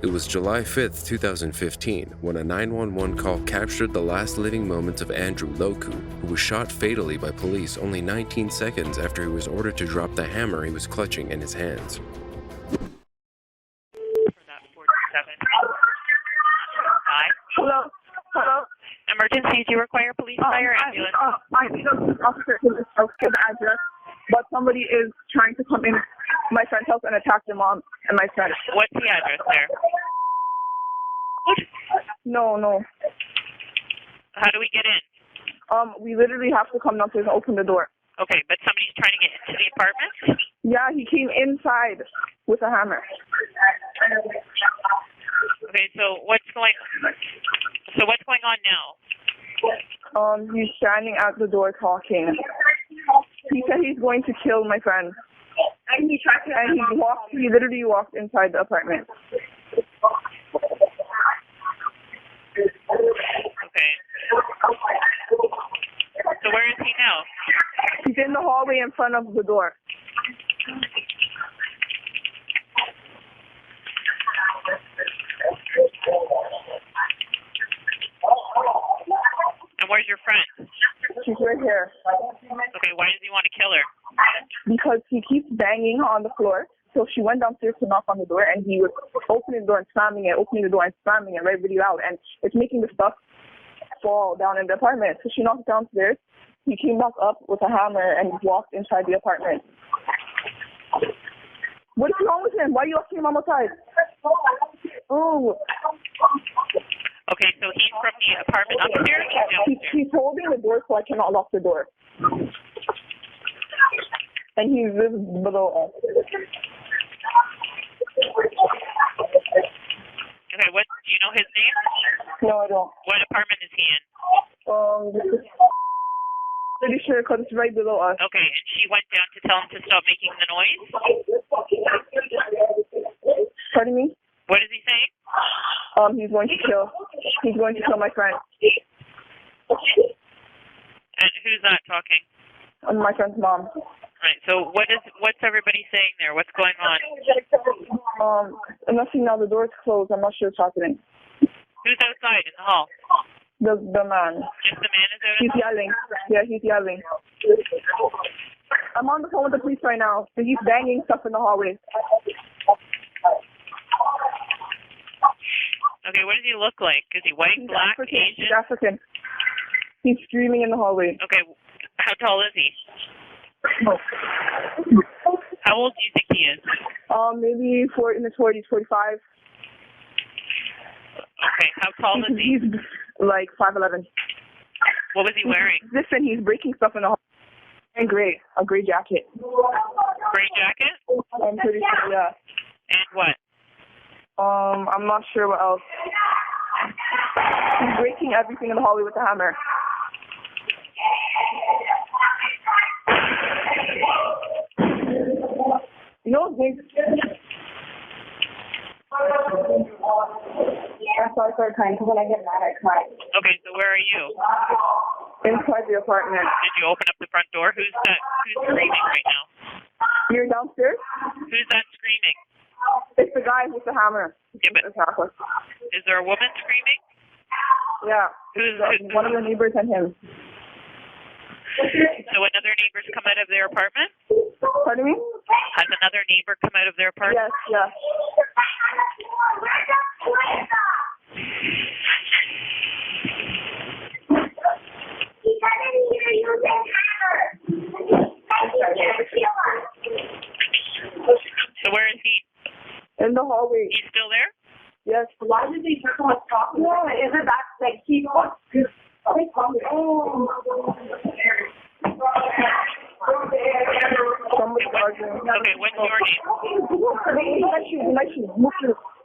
It was July 5th, 2015, when a 911 call captured the last living moments of Andrew Loku, who was shot fatally by police only 19 seconds after he was ordered to drop the hammer he was clutching in his hands. Hello? Hello? Emergency, do you require police, fire, ambulance? I need an officer to this house, give the address, but somebody is trying to come in my friend's house and attack the mom and my friend. What's the address there? No. How do we get in? We literally have to come downstairs and open the door. Okay, but somebody's trying to get into the apartment? Yeah, he came inside with a hammer. Okay, so what's going on now? He's standing at the door talking. He said he's going to kill my friend. And he literally walked inside the apartment. Okay. So where is he now? He's in the hallway in front of the door. And where's your friend? She's right here. Okay, why does he want to kill her? Because he keeps banging on the floor. So she went downstairs to knock on the door, and he was opening the door and slamming it, opening the door and slamming it right really loud, and it's making the stuff fall down in the apartment. So she knocked downstairs. He came back up with a hammer and walked inside the apartment. What is wrong with him? Why are you locking him outside? Oh. Okay, so he's from the apartment upstairs or downstairs? He's holding the door so I cannot lock the door. And he lives below us. Okay, do you know his name? No, I don't. What apartment is he in? Pretty sure because it's right below us. Okay, and she went down to tell him to stop making the noise? Pardon me? What is he saying? He's going to kill my friend. And who's that talking? My friend's mom. Right, so what's everybody saying there? What's going on? I'm not seeing now the door's closed. I'm not sure what's happening. Who's outside in the hall? The man. Just the man is out? He's yelling. Yeah, he's yelling. I'm on the phone with the police right now. So he's banging stuff in the hallway. Okay, what does he look like? Is he white, black, Asian? He's African. He's screaming in the hallway. Okay, how tall is he? Oh. How old do you think he is? Maybe in his 40s, 45. Okay, how tall is he? He's like 5'11". What was he wearing? Listen, he's breaking stuff in the hallway. And a gray jacket. Gray jacket? I'm pretty sure, yeah. And what? I'm not sure what else. He's breaking everything in the hallway with a hammer. You know what's going That's why I start crying, because when I get mad, I cry. Okay, so where are you? Inside the apartment. Did you open up the front door? Who's screaming right now? You're downstairs? Who's that screaming? It's the guy with the hammer. Yeah, but is there a woman screaming? Yeah. Who's one of the neighbors and him. So another neighbor's come out of their apartment? Pardon me? Has another neighbor come out of their apartment? Yes. So where is he? In the hallway. He's still there? Yes. Why did they hear so much talking? Yeah, isn't that like he wants to? Okay, what's your name?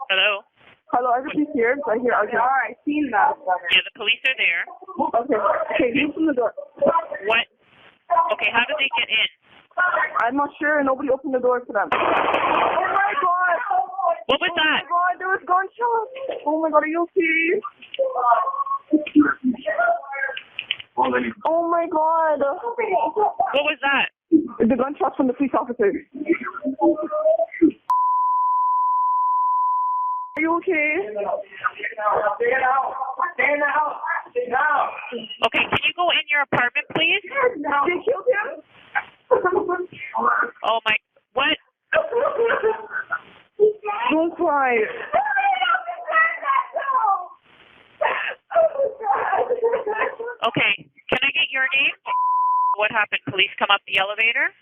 Hello? Hello, everybody's here. I hear arguing. All right, seen that. Yeah, the police are there. Okay, open the door. What? Okay, how did they get in? I'm not sure. Nobody opened the door for them. Oh my God! What was that? Oh my God, there was gunshots. Oh my God, are you okay? Oh my God! What was that? The gunshots from the police officers. Are you okay? Okay, can you go in your apartment, please? They killed him? Oh my, what? Don't cry. Okay, can I get your name? What happened? Police come up the elevator?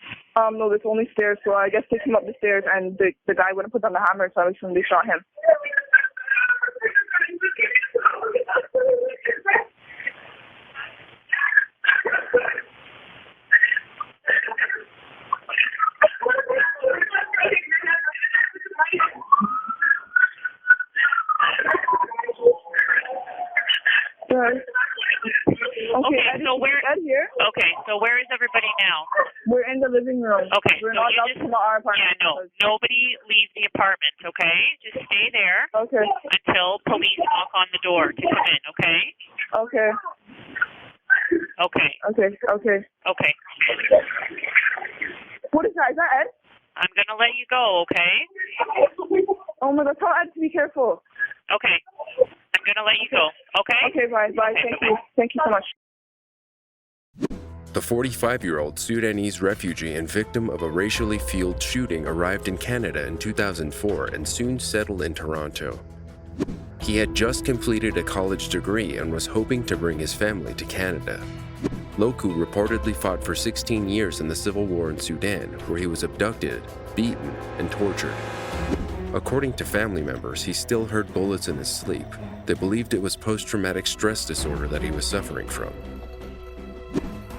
No, there's only stairs, so I guess they came up the stairs and the guy wouldn't put down the hammer, so I assume they shot him. Okay, so where? Ed here? Okay, so where is everybody now? We're in the living room. Okay, We're so not you allowed to come out our apartment. yeah, no, nobody leave the apartment, okay? Just stay there Okay. until police knock on the door to come in, okay? Okay. Okay, Okay. Okay. okay. What is that? Is that Ed? I'm gonna let you go, okay? Oh my God! Tell Ed to be careful. Okay, I'm gonna let you go, okay? Okay. Bye. Bye. Okay, Thank bye-bye. you. Thank you so much. The 45-year-old Sudanese refugee and victim of a racially fueled shooting arrived in Canada in 2004 and soon settled in Toronto. He had just completed a college degree and was hoping to bring his family to Canada. Loku reportedly fought for 16 years in the civil war in Sudan, where he was abducted, beaten, and tortured. According to family members, he still heard bullets in his sleep. They believed it was post-traumatic stress disorder that he was suffering from.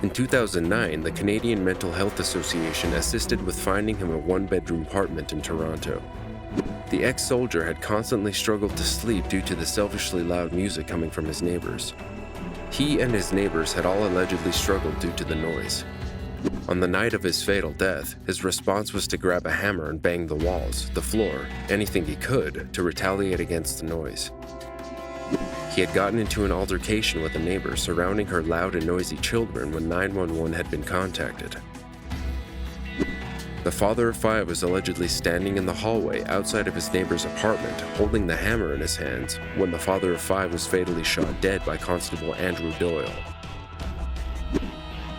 In 2009, the Canadian Mental Health Association assisted with finding him a one-bedroom apartment in Toronto. The ex-soldier had constantly struggled to sleep due to the selfishly loud music coming from his neighbors. He and his neighbors had all allegedly struggled due to the noise. On the night of his fatal death, his response was to grab a hammer and bang the walls, the floor, anything he could to retaliate against the noise. He had gotten into an altercation with a neighbor surrounding her loud and noisy children when 911 had been contacted. The father of 5 was allegedly standing in the hallway outside of his neighbor's apartment, holding the hammer in his hands, when the father of 5 was fatally shot dead by Constable Andrew Doyle.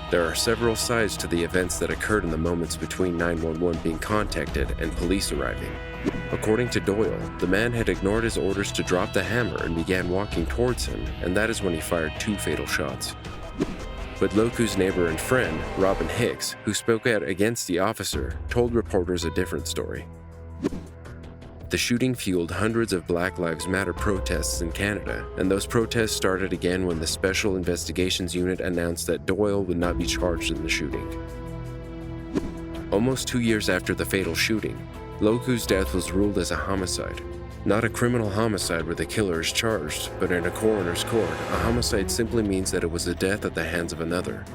There are several sides to the events that occurred in the moments between 911 being contacted and police arriving. According to Doyle, the man had ignored his orders to drop the hammer and began walking towards him, and that is when he fired 2 fatal shots. But Loku's neighbor and friend, Robin Hicks, who spoke out against the officer, told reporters a different story. The shooting fueled hundreds of Black Lives Matter protests in Canada, and those protests started again when the Special Investigations Unit announced that Doyle would not be charged in the shooting. Almost 2 years after the fatal shooting, Loku's death was ruled as a homicide. Not a criminal homicide where the killer is charged, but in a coroner's court, a homicide simply means that it was a death at the hands of another.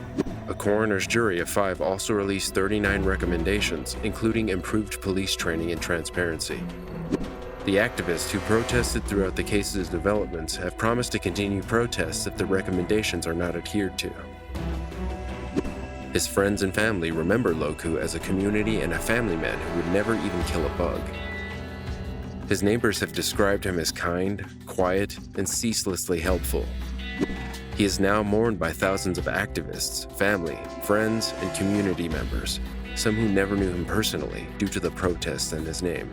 A coroner's jury of 5 also released 39 recommendations, including improved police training and transparency. The activists who protested throughout the case's developments have promised to continue protests if the recommendations are not adhered to. His friends and family remember Loku as a community and a family man who would never even kill a bug. His neighbors have described him as kind, quiet, and ceaselessly helpful. He is now mourned by thousands of activists, family, friends, and community members, some who never knew him personally due to the protests and his name.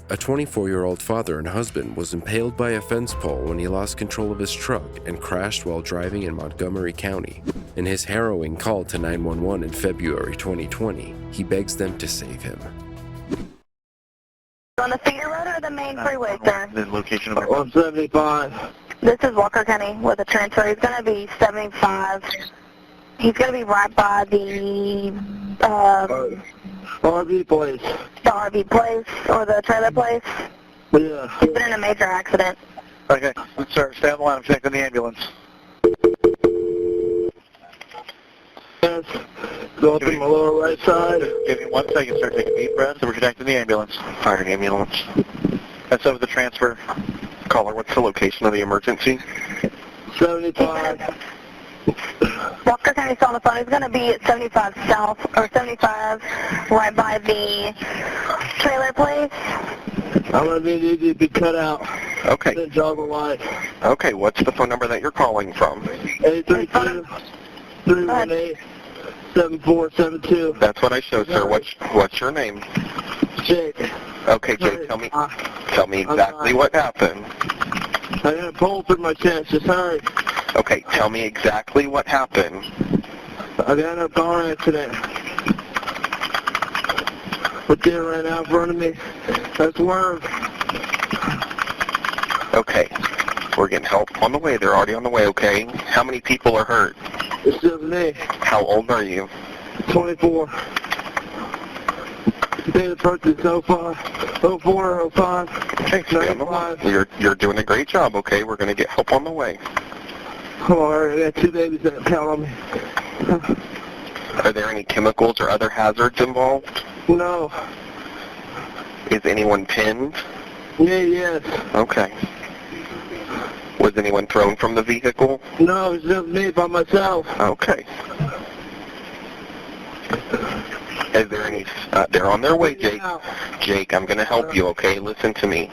A 24-year-old father and husband was impaled by a fence pole when he lost control of his truck and crashed while driving in Montgomery County. In his harrowing call to 911 in February 2020, he begs them to save him. On the Cedar Road or the main freeway, sir? The location of 175. This is Walker County with a transfer. He's going to be 75. He's going to be right by the RV place. the RV place or the trailer place. Yeah. He's been in a major accident. Okay. Sir, stay on the line. I'm checking the ambulance. Yes. Go through my lower right side. Give me 1 second, sir. Take a deep breath. So we're connecting the ambulance. Fire ambulance. That's over the transfer. Caller, what's the location of the emergency? 75. Walker County's on the phone. He's going to be at 75 South, or 75 right by the trailer place. I'm going to need to be cut out. Okay. The jogger light. Okay, what's the phone number that you're calling from? 832-318-7472. That's what I show, sir. What's your name? Jake. Okay, Jake, tell me exactly what happened. I got a pole through my chest. Just hurry. Okay, tell me exactly what happened. I got in a car accident. But they ran out in front of me. That's Worm. Okay, we're getting help on the way. They're already on the way, okay? How many people are hurt? It's just me. How old are you? 24. Date of birth is 04 or 05. Okay, stay on the line. You're doing a great job, okay? We're going to get help on the way. Oh, I got 2 babies that count on me. Are there any chemicals or other hazards involved? No. Is anyone pinned? Yes. Okay. Was anyone thrown from the vehicle? No, it's just me by myself. Okay. Is there any... they're on their way, Jake. Jake, I'm going to help you, okay? Listen to me.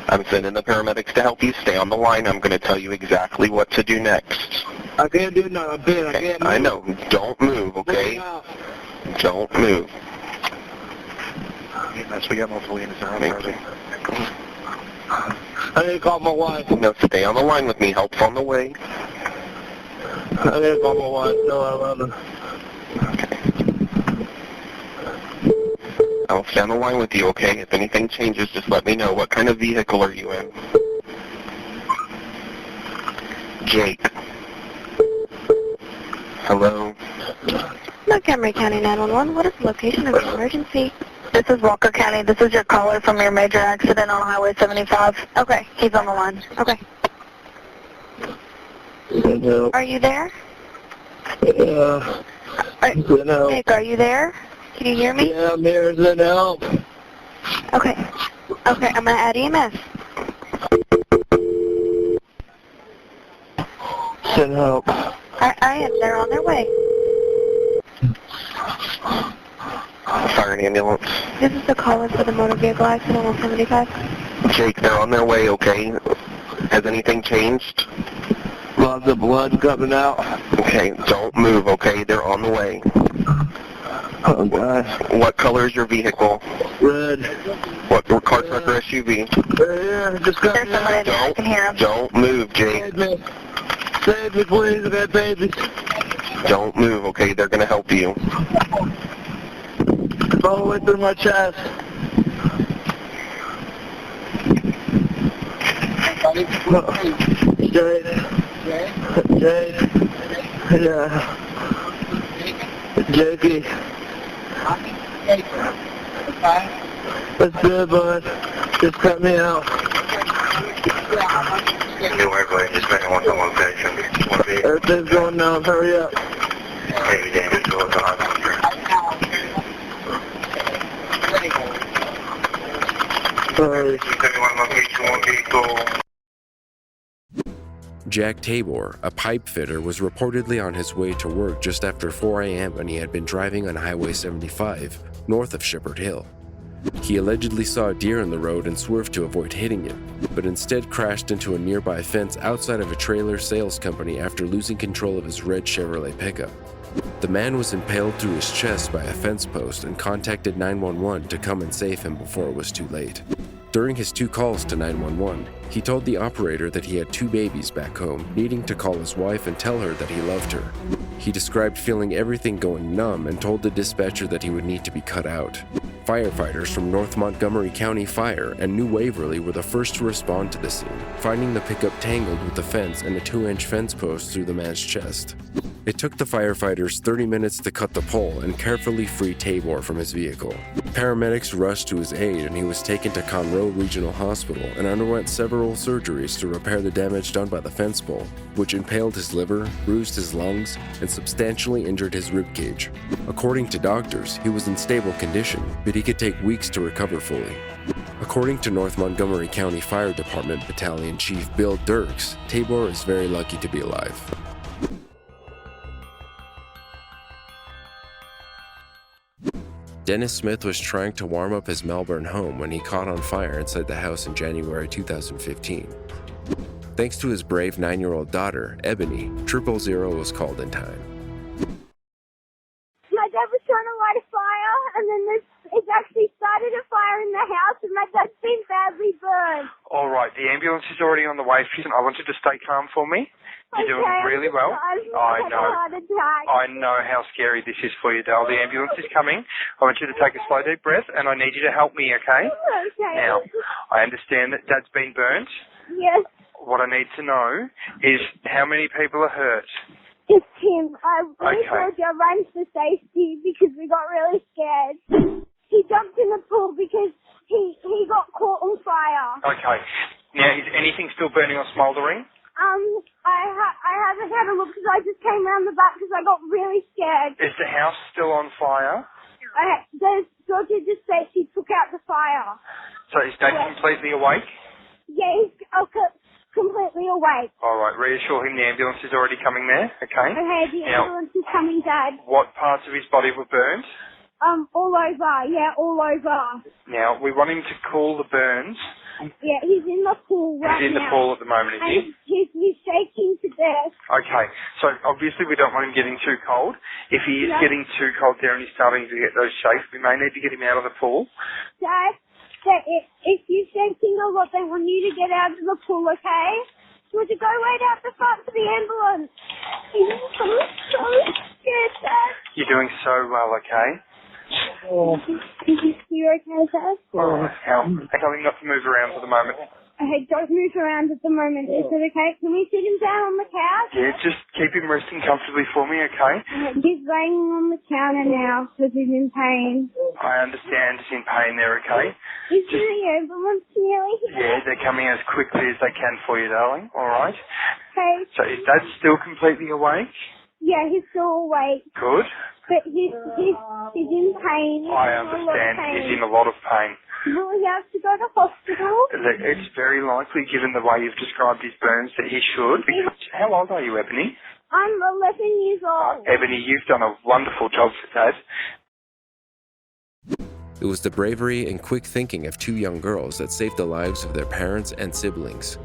I'm sending the paramedics to help you. Stay on the line. I'm going to tell you exactly what to do next. I can't do nothing. Okay. I can't move. I know. Don't move, okay? Don't move. Yes, we got multiple units around here. I need to call my wife. No, stay on the line with me. Help's on the way. I need to call my wife. No, I love her. I'll stay on the line with you, okay? If anything changes, just let me know. What kind of vehicle are you in? Jake. Hello? Montgomery County 911. What is the location of the emergency? This is Walker County. This is your caller from your major accident on Highway 75. Okay, he's on the line. Okay. Are you there? Yeah. Nick, are you there? Can you hear me? Yeah, I'm here. Send help. Okay. Okay, I'm going to add EMS. Send help. I am. They're on their way. Fire and ambulance. This is the caller for the motor vehicle accident on 75. Jake, they're on their way, okay? Has anything changed? Lots of blood coming out. Okay, don't move, okay? They're on the way. Oh, God. What color is your vehicle? Red. What car, truck, or SUV? Right here. Just got There's me somebody out. there. I can hear him. Don't move, Jake. Save me. Save me, please. I got babies. Don't move, okay? They're going to help you. It's all the way through my chest. Jade. Yeah. Jakey. That's good, bud. Just cut me out. New airplane, just been on the location. Everything's going down. Hurry up. Heavy damage to the Hurry. Jack Tabor, a pipe fitter, was reportedly on his way to work just after 4 a.m. when he had been driving on Highway 75, north of Shepherd Hill. He allegedly saw a deer in the road and swerved to avoid hitting it, but instead crashed into a nearby fence outside of a trailer sales company after losing control of his red Chevrolet pickup. The man was impaled through his chest by a fence post and contacted 911 to come and save him before it was too late. During his 2 calls to 911, he told the operator that he had 2 babies back home, needing to call his wife and tell her that he loved her. He described feeling everything going numb and told the dispatcher that he would need to be cut out. Firefighters from North Montgomery County Fire and New Waverly were the first to respond to the scene, finding the pickup tangled with the fence and a 2-inch fence post through the man's chest. It took the firefighters 30 minutes to cut the pole and carefully free Tabor from his vehicle. Paramedics rushed to his aid and he was taken to Conroe Regional Hospital and underwent several surgeries to repair the damage done by the fence pole, which impaled his liver, bruised his lungs, and substantially injured his ribcage. According to doctors, he was in stable condition, but he could take weeks to recover fully. According to North Montgomery County Fire Department Battalion Chief Bill Dirks, Tabor is very lucky to be alive. Dennis Smith was trying to warm up his Melbourne home when he caught on fire inside the house in January 2015. Thanks to his brave 9-year-old daughter, Ebony, 000 was called in time. My dad was trying to light a fire, and then it's actually started a fire in the house, and my dad's been badly burned. All right, the ambulance is already on the way. I want you to stay calm for me. You're doing really well. I know how scary this is for you, Dale. The ambulance is coming. I want you to take a slow, deep breath, and I need you to help me, okay? Okay. Now, I understand that Dad's been burnt. Yes, What I need to know is how many people are hurt. it's him. We Okay. told you ran for safety because we got really scared. He jumped in the pool because he got caught on fire. Okay. Now, is anything still burning or smouldering? I haven't had a look because I just came around the back because I got really scared. Is the house still on fire? Georgia just said she took out the fire. So is Dad completely awake? Yeah, he's completely awake. All right, reassure him the ambulance is already coming there, okay? Okay, the Now, ambulance is coming, Dad. what parts of his body were burned? All over. Yeah, all over. Now, we want him to cool the burns. Yeah, he's in the pool right now. He's in the pool at the moment, is he? And he's shaking to death. Okay, so obviously we don't want him getting too cold. If he is getting too cold there and he's starting to get those shakes, we may need to get him out of the pool. Dad, if you're shaking a lot, they want you to get out of the pool, okay? Would you go wait out the front for the ambulance? I'm so scared, Dad. You're doing so well, okay? You okay, Dad? Tell him not to move around for the moment. Okay, don't move around at the moment. Is it okay? Can we sit him down on the couch? Yeah, just keep him resting comfortably for me, okay? He's laying on the counter now because he's in pain. I understand he's in pain there, okay? Is the ambulance nearly here? Yeah, they're coming as quickly as they can for you, darling, alright? Okay. So is Dad still completely awake? Yeah, he's still awake. Good. But he's in pain. I understand. He's in a lot of pain. Will he have to go to hospital? Look, it's very likely, given the way you've described his burns, that he should. Because how old are you, Ebony? I'm 11 years old. Ebony, you've done a wonderful job for Dad. It was the bravery and quick thinking of 2 young girls that saved the lives of their parents and siblings.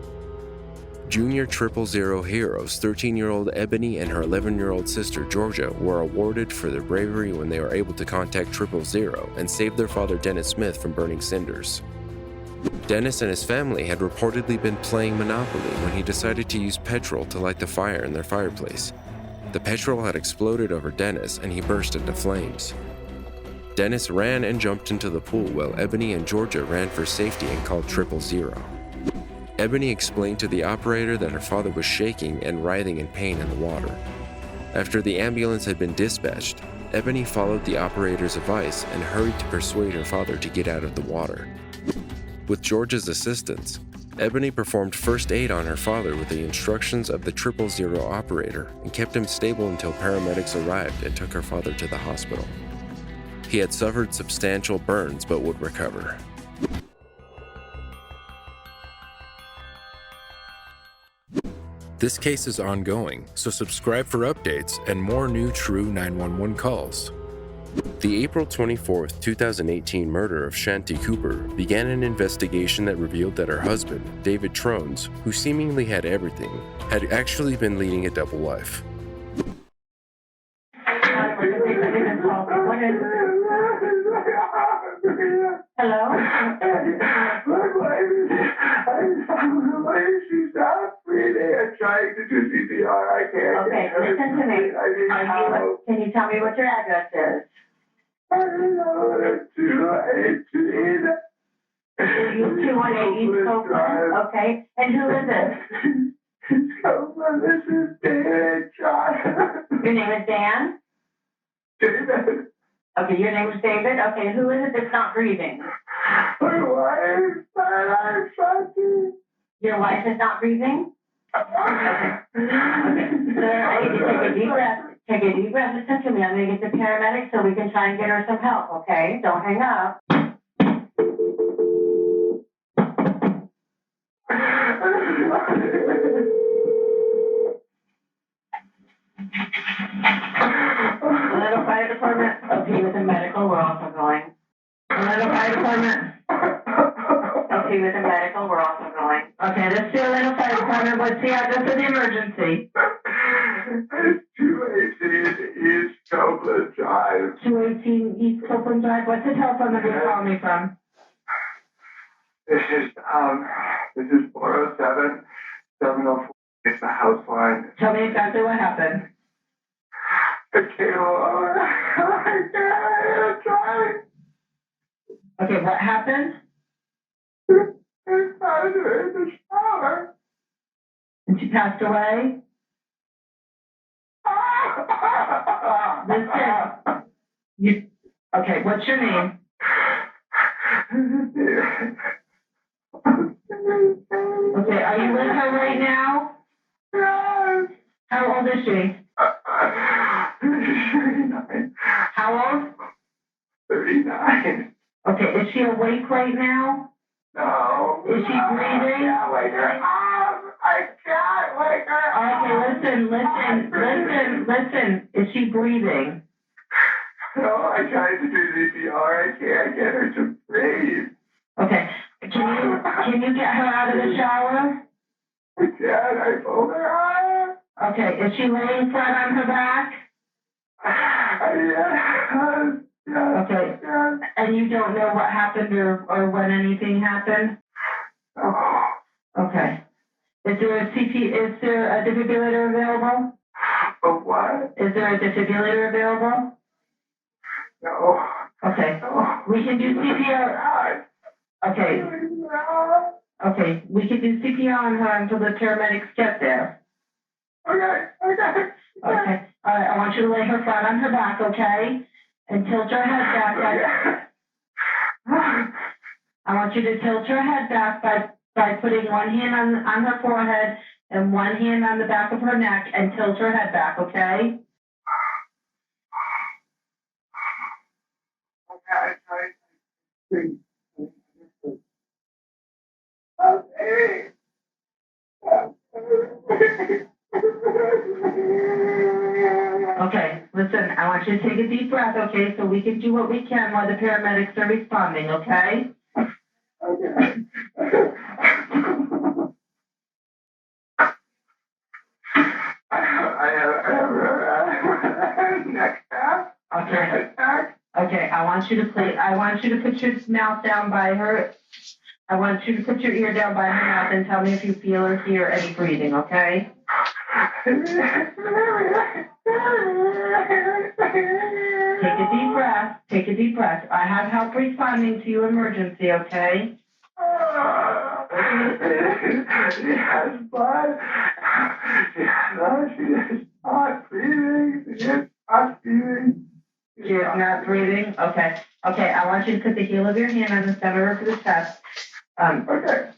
Junior 000 heroes 13-year-old Ebony and her 11-year-old sister Georgia were awarded for their bravery when they were able to contact 000 and save their father Dennis Smith from burning cinders. Dennis and his family had reportedly been playing Monopoly when he decided to use petrol to light the fire in their fireplace. The petrol had exploded over Dennis and he burst into flames. Dennis ran and jumped into the pool while Ebony and Georgia ran for safety and called 000. Ebony explained to the operator that her father was shaking and writhing in pain in the water. After the ambulance had been dispatched, Ebony followed the operator's advice and hurried to persuade her father to get out of the water. With Georgia's assistance, Ebony performed first aid on her father with the instructions of the 000 operator and kept him stable until paramedics arrived and took her father to the hospital. He had suffered substantial burns but would recover. This case is ongoing, so subscribe for updates and more new true 911 calls. The April 24, 2018 murder of Shanti Cooper began an investigation that revealed that her husband, David Tronnes, who seemingly had everything, had actually been leading a double life. Hello? She's not breathing. I'm trying to do CPR. I can't. Okay, listen to me. Can you tell me what your address is? I don't know. 218. 218 East Copeland? Okay. And who is it? This is David Tronnes. Your name is Dan? David. Okay, your name is David? Okay, who is it that's not breathing? My wife. I'm fucking. Your wife is not breathing? Okay. Sir, I need to take a deep breath. Take a deep breath. Listen to me. I'm going to get the paramedics so we can try and get her some help, okay? Don't hang up. Orlando Fire Department. Okay, with the medical, we're also going. Orlando Fire Department. Okay, with the medical, we're also going. Okay, this is the Orlando Fire Department. What's the address of the emergency? 218 East Copeland Drive. 218 East Copeland Drive. What's the telephone number you're calling me from? This is 407 704. It's the house line. Tell me exactly what happened. It came over. I'm trying. Okay, what happened? I found her in the shower. And she passed away? Listen. Okay, what's your name? Okay, are you with her right now? Yes. How old is she? 39. How old? 39. Okay, is she awake right now? No. Is she breathing? I can't wake her up. I can't wake her up. Okay, listen. Is she breathing? No, I tried to do CPR. I can't get her to breathe. Okay, can you get her out of the shower? I can't. I pulled her out. Okay, is she laying flat on her back? Yes. Okay, and you don't know what happened or when anything happened? Oh. Okay. Is there a defibrillator available? A what? Is there a defibrillator available? No. Okay. No. We can do CPR. Okay. Okay. We can do CPR on her until the paramedics get there. Okay. Okay. All right. I want you to lay her flat on her back, okay? And tilt her head back. I want you to tilt her head back by putting one hand on her forehead and one hand on the back of her neck and tilt her head back, okay? Okay, listen, I want you to take a deep breath, okay, so we can do what we can while the paramedics are responding, okay? Okay. I have neck tap. Okay. Okay, I want you to put your mouth down by her. I want you to put your ear down by her mouth and tell me if you feel or hear any breathing, okay? Take a deep breath. I have help responding to your emergency, okay? She has blood. She is not breathing. She is not breathing. She is not breathing? Okay. Okay, I want you to put the heel of your hand on the center of the chest. Okay,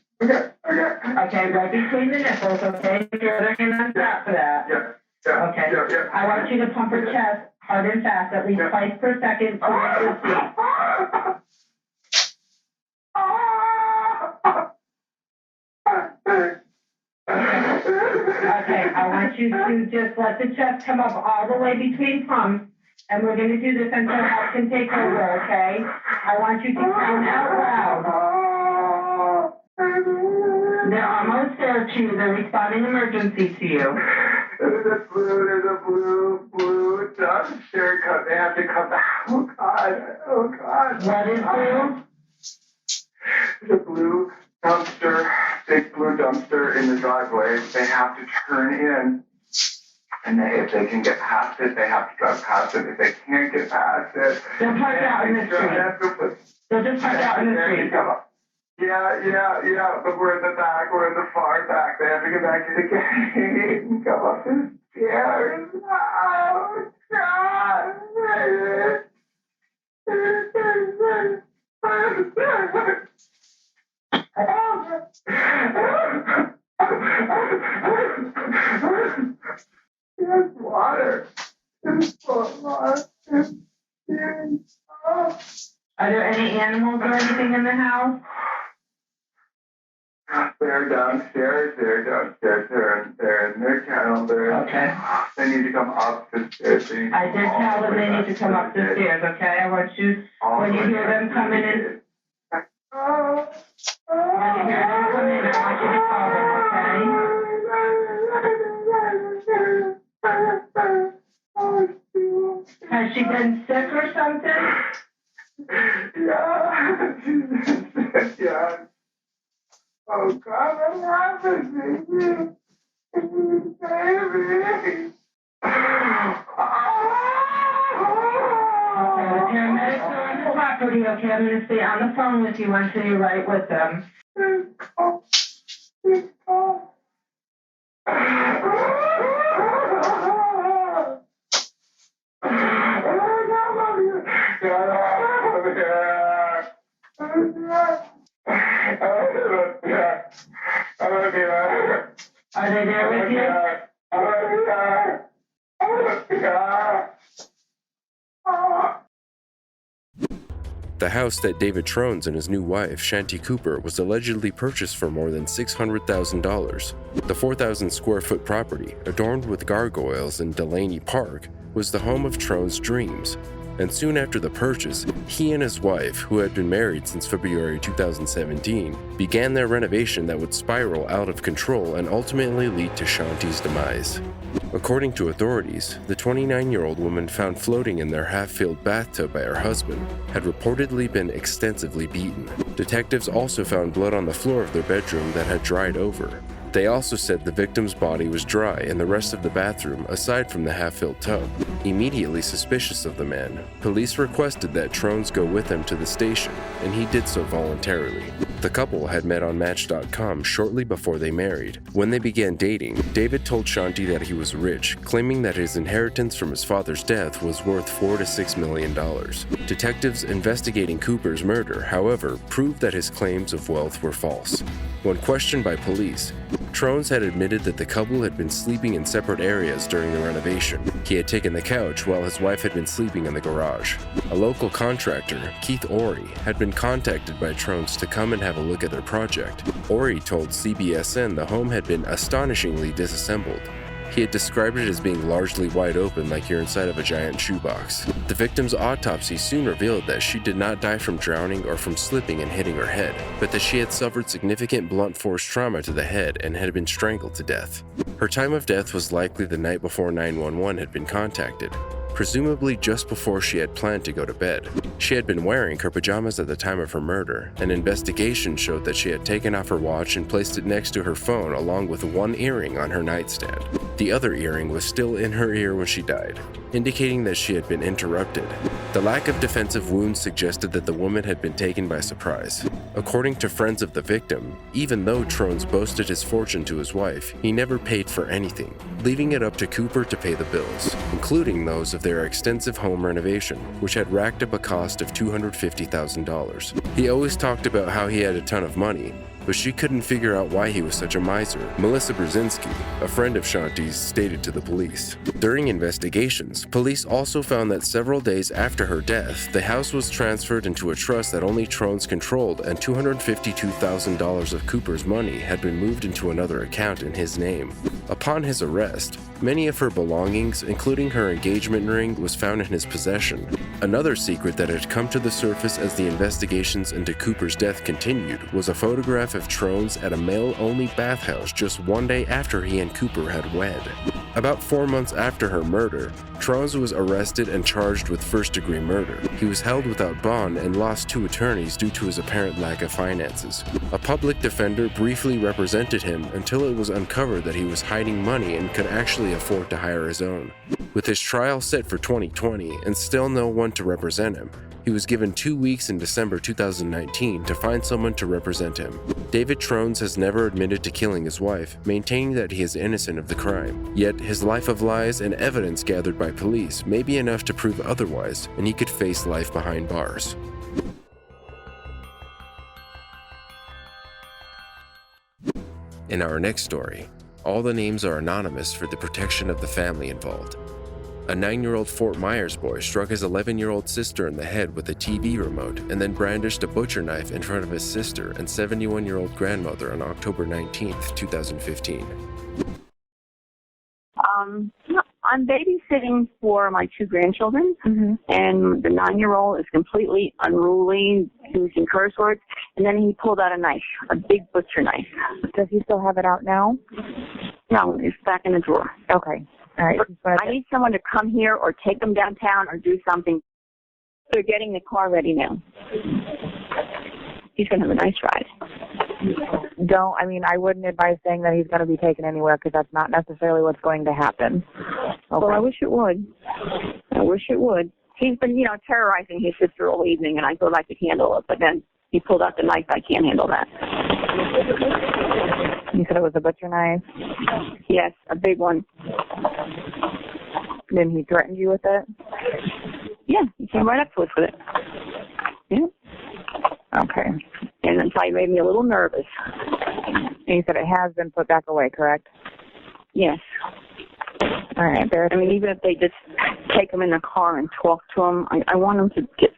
right between the nipples, okay? Your other hand on top for that. Yeah. Okay. Yeah. I want you to pump her chest hard and fast, at least twice per second to make her see. Okay, I want you to just let the chest come up all the way between pumps, and we're going to do this until help can take over, okay? I want you to count out loud. They're almost there to you. They're responding emergency to you. There's a blue dumpster. They have to come back. Oh, God. What is blue? There's a blue dumpster, big blue dumpster in the driveway. They have to turn in. And if they can get past it, they have to drive past it. If they can't get past it, they'll park out in the street. They'll just park out in the street. Yeah, but we're in the back. We're in the far back. They have to get back to the gate and come up the stairs. Oh, God. There's water. Are there any animals or anything in the house? They're downstairs. They're in their kennel. Okay. They need to come up the stairs. I did tell them they need to come up the stairs, okay? I want you, when you hear them coming in, when you hear them come in, I want you to call them, okay? Has she been sick or something? Yeah. Yeah. Oh, God, what happened to you? Baby. Okay, the paramedics are on the property, okay? I'm going to stay on the phone with you until you're right with them. Are they there with you? The house that David Tronnes and his new wife, Shanti Cooper, was allegedly purchased for more than $600,000. The 4,000 square foot property, adorned with gargoyles in Delaney Park, was the home of Tronnes' dreams. And soon after the purchase, he and his wife, who had been married since February 2017, began their renovation that would spiral out of control and ultimately lead to Shanti's demise. According to authorities, the 29-year-old woman found floating in their half-filled bathtub by her husband had reportedly been extensively beaten. Detectives also found blood on the floor of their bedroom that had dried over. They also said the victim's body was dry in the rest of the bathroom aside from the half-filled tub. Immediately suspicious of the man, police requested that Tronnes go with them to the station, and he did so voluntarily. The couple had met on Match.com shortly before they married. When they began dating, David told Shanti that he was rich, claiming that his inheritance from his father's death was worth $4 to $6 million. Detectives investigating Cooper's murder, however, proved that his claims of wealth were false. When questioned by police, Tronnes had admitted that the couple had been sleeping in separate areas during the renovation. He had taken the couch while his wife had been sleeping in the garage. A local contractor, Keith Ory, had been contacted by Tronnes to come and have a look at their project. Ory told CBSN the home had been astonishingly disassembled. He had described it as being largely wide open like you're inside of a giant shoebox. The victim's autopsy soon revealed that she did not die from drowning or from slipping and hitting her head, but that she had suffered significant blunt force trauma to the head and had been strangled to death. Her time of death was likely the night before 911 had been contacted, presumably just before she had planned to go to bed. She had been wearing her pajamas at the time of her murder. An investigation showed that she had taken off her watch and placed it next to her phone along with one earring on her nightstand. The other earring was still in her ear when she died, indicating that she had been interrupted. The lack of defensive wounds suggested that the woman had been taken by surprise. According to friends of the victim, even though Tronnes boasted his fortune to his wife, he never paid for anything, leaving it up to Cooper to pay the bills, including those of their extensive home renovation, which had racked up a cost of $250,000. He always talked about how he had a ton of money, but she couldn't figure out why he was such a miser. Melissa Brzezinski, a friend of Shanti's, stated to the police. During investigations, police also found that several days after her death, the house was transferred into a trust that only Tronnes controlled, and $252,000 of Cooper's money had been moved into another account in his name. Upon his arrest, many of her belongings, including her engagement ring, was found in his possession. Another secret that had come to the surface as the investigations into Cooper's death continued was a photograph of Tronnes at a male-only bathhouse just one day after he and Cooper had wed. About 4 months after her murder, Tronnes was arrested and charged with first-degree murder. He was held without bond and lost 2 attorneys due to his apparent lack of finances. A public defender briefly represented him until it was uncovered that he was hiding money and could actually afford to hire his own. With his trial set for 2020 and still no one to represent him, he was given 2 weeks in December 2019 to find someone to represent him. David Tronnes has never admitted to killing his wife, maintaining that he is innocent of the crime. Yet his life of lies and evidence gathered by police may be enough to prove otherwise, and he could face life behind bars. In our next story, all the names are anonymous for the protection of the family involved. A 9-year-old Fort Myers boy struck his 11-year-old sister in the head with a TV remote and then brandished a butcher knife in front of his sister and 71-year-old grandmother on October 19, 2015. I'm babysitting for my 2 grandchildren, and the 9-year-old is completely unruly, using curse words, and then he pulled out a knife, a big butcher knife. Does he still have it out now? No, it's back in the drawer. Okay. All right. I need someone to come here or take them downtown or do something. They're getting the car ready now. He's going to have a nice ride. I wouldn't advise saying that he's going to be taken anywhere because that's not necessarily what's going to happen. Okay. Well, I wish it would. He's been, terrorizing his sister all evening, and I thought I could handle it, but then he pulled out the knife. I can't handle that. You said it was a butcher knife? Yes, a big one. Then he threatened you with it? Yeah, he came right up to us with it. Yeah. Okay. And then probably made me a little nervous. And you said it has been put back away, correct? Yes. All right. Even if they just take him in the car and talk to him, I want him to get...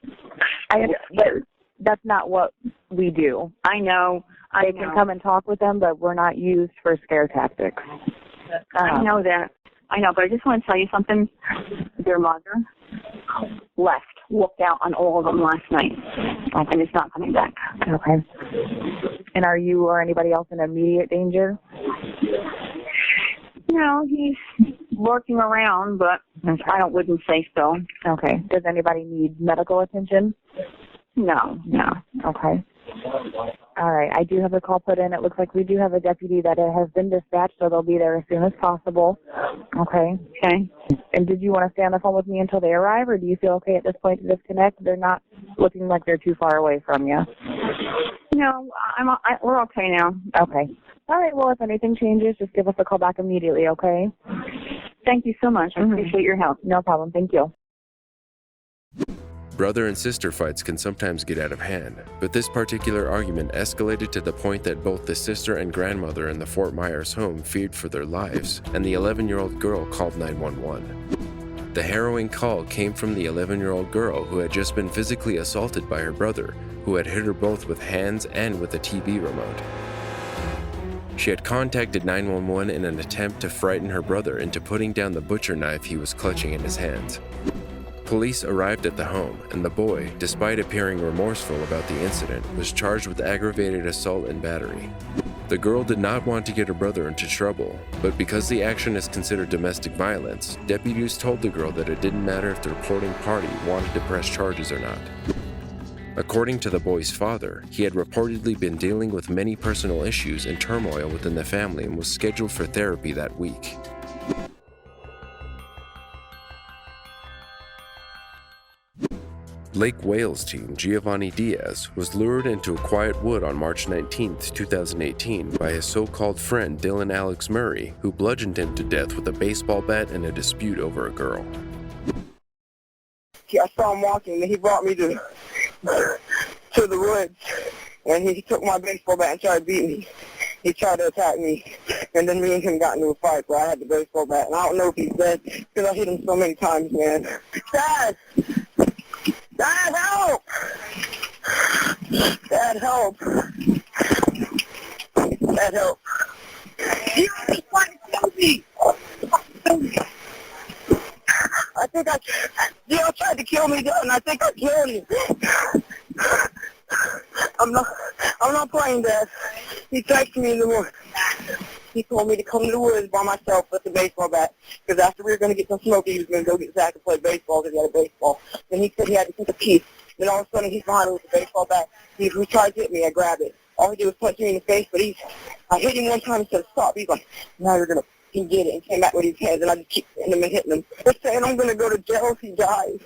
But that's not what we do. I know. They can come and talk with them, but we're not used for scare tactics. I know that. I know, but I just want to tell you something. Their mother walked out on all of them last night, and it's not coming back. Okay. And are you or anybody else in immediate danger? No, he's lurking around, but I wouldn't say so. Okay. Does anybody need medical attention? No. Okay. All right. I do have a call put in. It looks like we do have a deputy that has been dispatched, so they'll be there as soon as possible. Okay. Okay. And did you want to stay on the phone with me until they arrive, or do you feel okay at this point to disconnect? They're not looking like they're too far away from you. No, we're okay now. Okay. All right. Well, if anything changes, just give us a call back immediately, okay? Thank you so much. I appreciate your help. No problem. Thank you. Brother and sister fights can sometimes get out of hand, but this particular argument escalated to the point that both the sister and grandmother in the Fort Myers home feared for their lives, and the 11-year-old girl called 911. The harrowing call came from the 11-year-old girl who had just been physically assaulted by her brother, who had hit her both with hands and with a TV remote. She had contacted 911 in an attempt to frighten her brother into putting down the butcher knife he was clutching in his hands. Police arrived at the home, and the boy, despite appearing remorseful about the incident, was charged with aggravated assault and battery. The girl did not want to get her brother into trouble, but because the action is considered domestic violence, deputies told the girl that it didn't matter if the reporting party wanted to press charges or not. According to the boy's father, he had reportedly been dealing with many personal issues and turmoil within the family and was scheduled for therapy that week. Lake Wales teen Giovanni Diaz was lured into a quiet wood on March 19, 2018 by his so-called friend Dylan Alex Murray, who bludgeoned him to death with a baseball bat in a dispute over a girl. I saw him walking, and he brought me to the woods, and he took my baseball bat and tried to beat me. He tried to attack me, and then me and him got into a fight where I had the baseball bat, and I don't know if he's dead, because I hit him so many times, man. Dad! Dad, help! Dad, help! Dad, help! He was trying to kill me! I think Gio tried to kill me, and I think I killed him. I'm not playing, Dad. He texted me in the morning. He told me to come to the woods by myself with the baseball bat, because after we were going to get some smoke, he was going to go get Zach and play baseball because he had a baseball. Then he said he had to take a piece. Then all of a sudden, he's behind me with the baseball bat. He tried to hit me. I grabbed it. All he did was punch me in the face, but I hit him one time and said, stop. He's like, now you're going to get it, and came back with his hands, and I just keep hitting him and hitting him. They're saying I'm going to go to jail if he dies.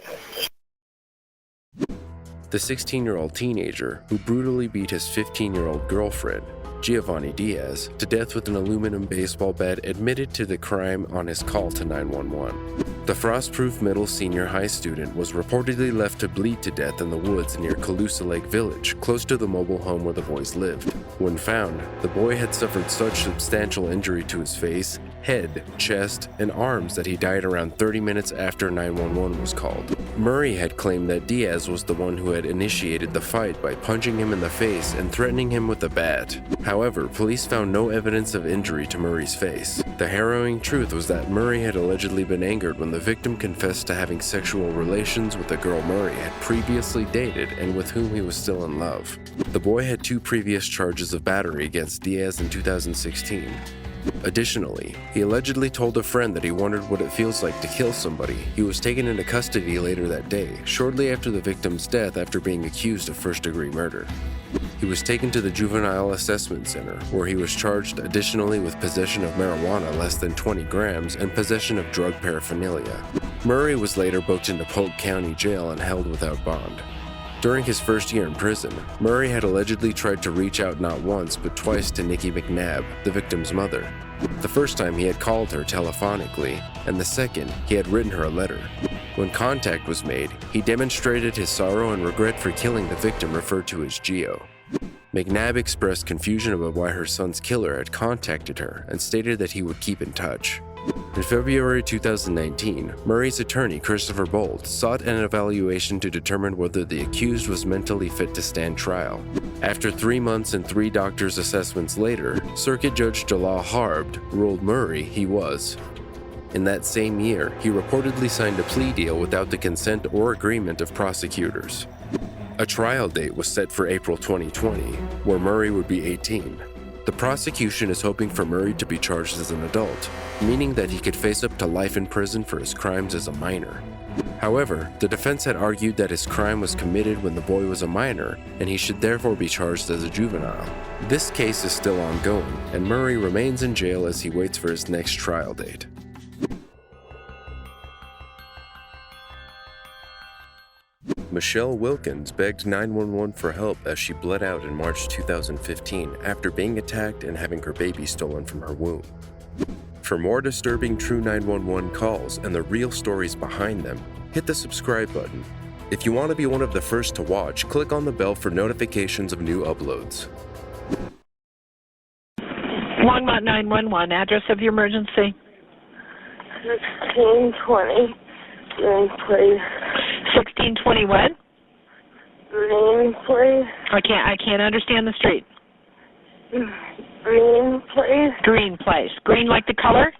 The 16-year-old teenager who brutally beat his 15-year-old girlfriend, Giovanni Diaz, to death with an aluminum baseball bat admitted to the crime on his call to 911. The Frostproof Middle Senior High student was reportedly left to bleed to death in the woods near Calusa Lake Village, close to the mobile home where the boys lived. When found, the boy had suffered such substantial injury to his face, head, chest, and arms that he died around 30 minutes after 911 was called. Murray had claimed that Diaz was the one who had initiated the fight by punching him in the face and threatening him with a bat. However, police found no evidence of injury to Murray's face. The harrowing truth was that Murray had allegedly been angered when the victim confessed to having sexual relations with a girl Murray had previously dated and with whom he was still in love. The boy had 2 previous charges of battery against Diaz in 2016. Additionally, he allegedly told a friend that he wondered what it feels like to kill somebody. He was taken into custody later that day, shortly after the victim's death after being accused of first-degree murder. He was taken to the Juvenile Assessment Center, where he was charged additionally with possession of marijuana less than 20 grams and possession of drug paraphernalia. Murray was later booked into Polk County Jail and held without bond. During his first year in prison, Murray had allegedly tried to reach out not once but twice to Nikki McNabb, the victim's mother. The first time he had called her telephonically, and the second he had written her a letter. When contact was made, he demonstrated his sorrow and regret for killing the victim referred to as Gio. McNabb expressed confusion about why her son's killer had contacted her and stated that he would keep in touch. In February 2019, Murray's attorney, Christopher Bolt, sought an evaluation to determine whether the accused was mentally fit to stand trial. After 3 months and 3 doctors' assessments later, Circuit Judge Jalal Harb ruled Murray he was. In that same year, he reportedly signed a plea deal without the consent or agreement of prosecutors. A trial date was set for April 2020, where Murray would be 18. The prosecution is hoping for Murray to be charged as an adult, meaning that he could face up to life in prison for his crimes as a minor. However, the defense had argued that his crime was committed when the boy was a minor, and he should therefore be charged as a juvenile. This case is still ongoing, and Murray remains in jail as he waits for his next trial date. Michelle Wilkins begged 911 for help as she bled out in March 2015 after being attacked and having her baby stolen from her womb. For more disturbing true 911 calls and the real stories behind them, hit the subscribe button. If you want to be one of the first to watch, click on the bell for notifications of new uploads. Longmont 911, address of your emergency. 1620 Green, please. 1620 what? Green, please. I can't understand the street. Green, please. Green Place. Green like the color?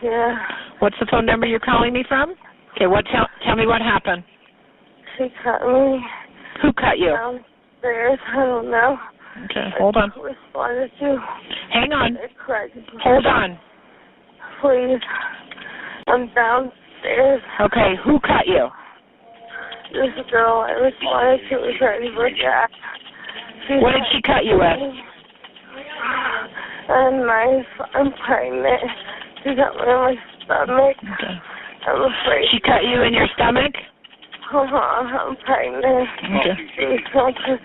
Yeah. What's the phone number you're calling me from? Okay, tell me what happened. She cut me. Who cut you? Downstairs, I don't know. Okay, hold on. Responded to. Hang on. Hold on. Please. I'm downstairs. Okay, who cut you? This girl I responded to was trying to look at. What did she cut you with? A knife. I'm pregnant. She got me in my stomach. Okay. I'm afraid. She cut you in your stomach? I'm pregnant. Okay.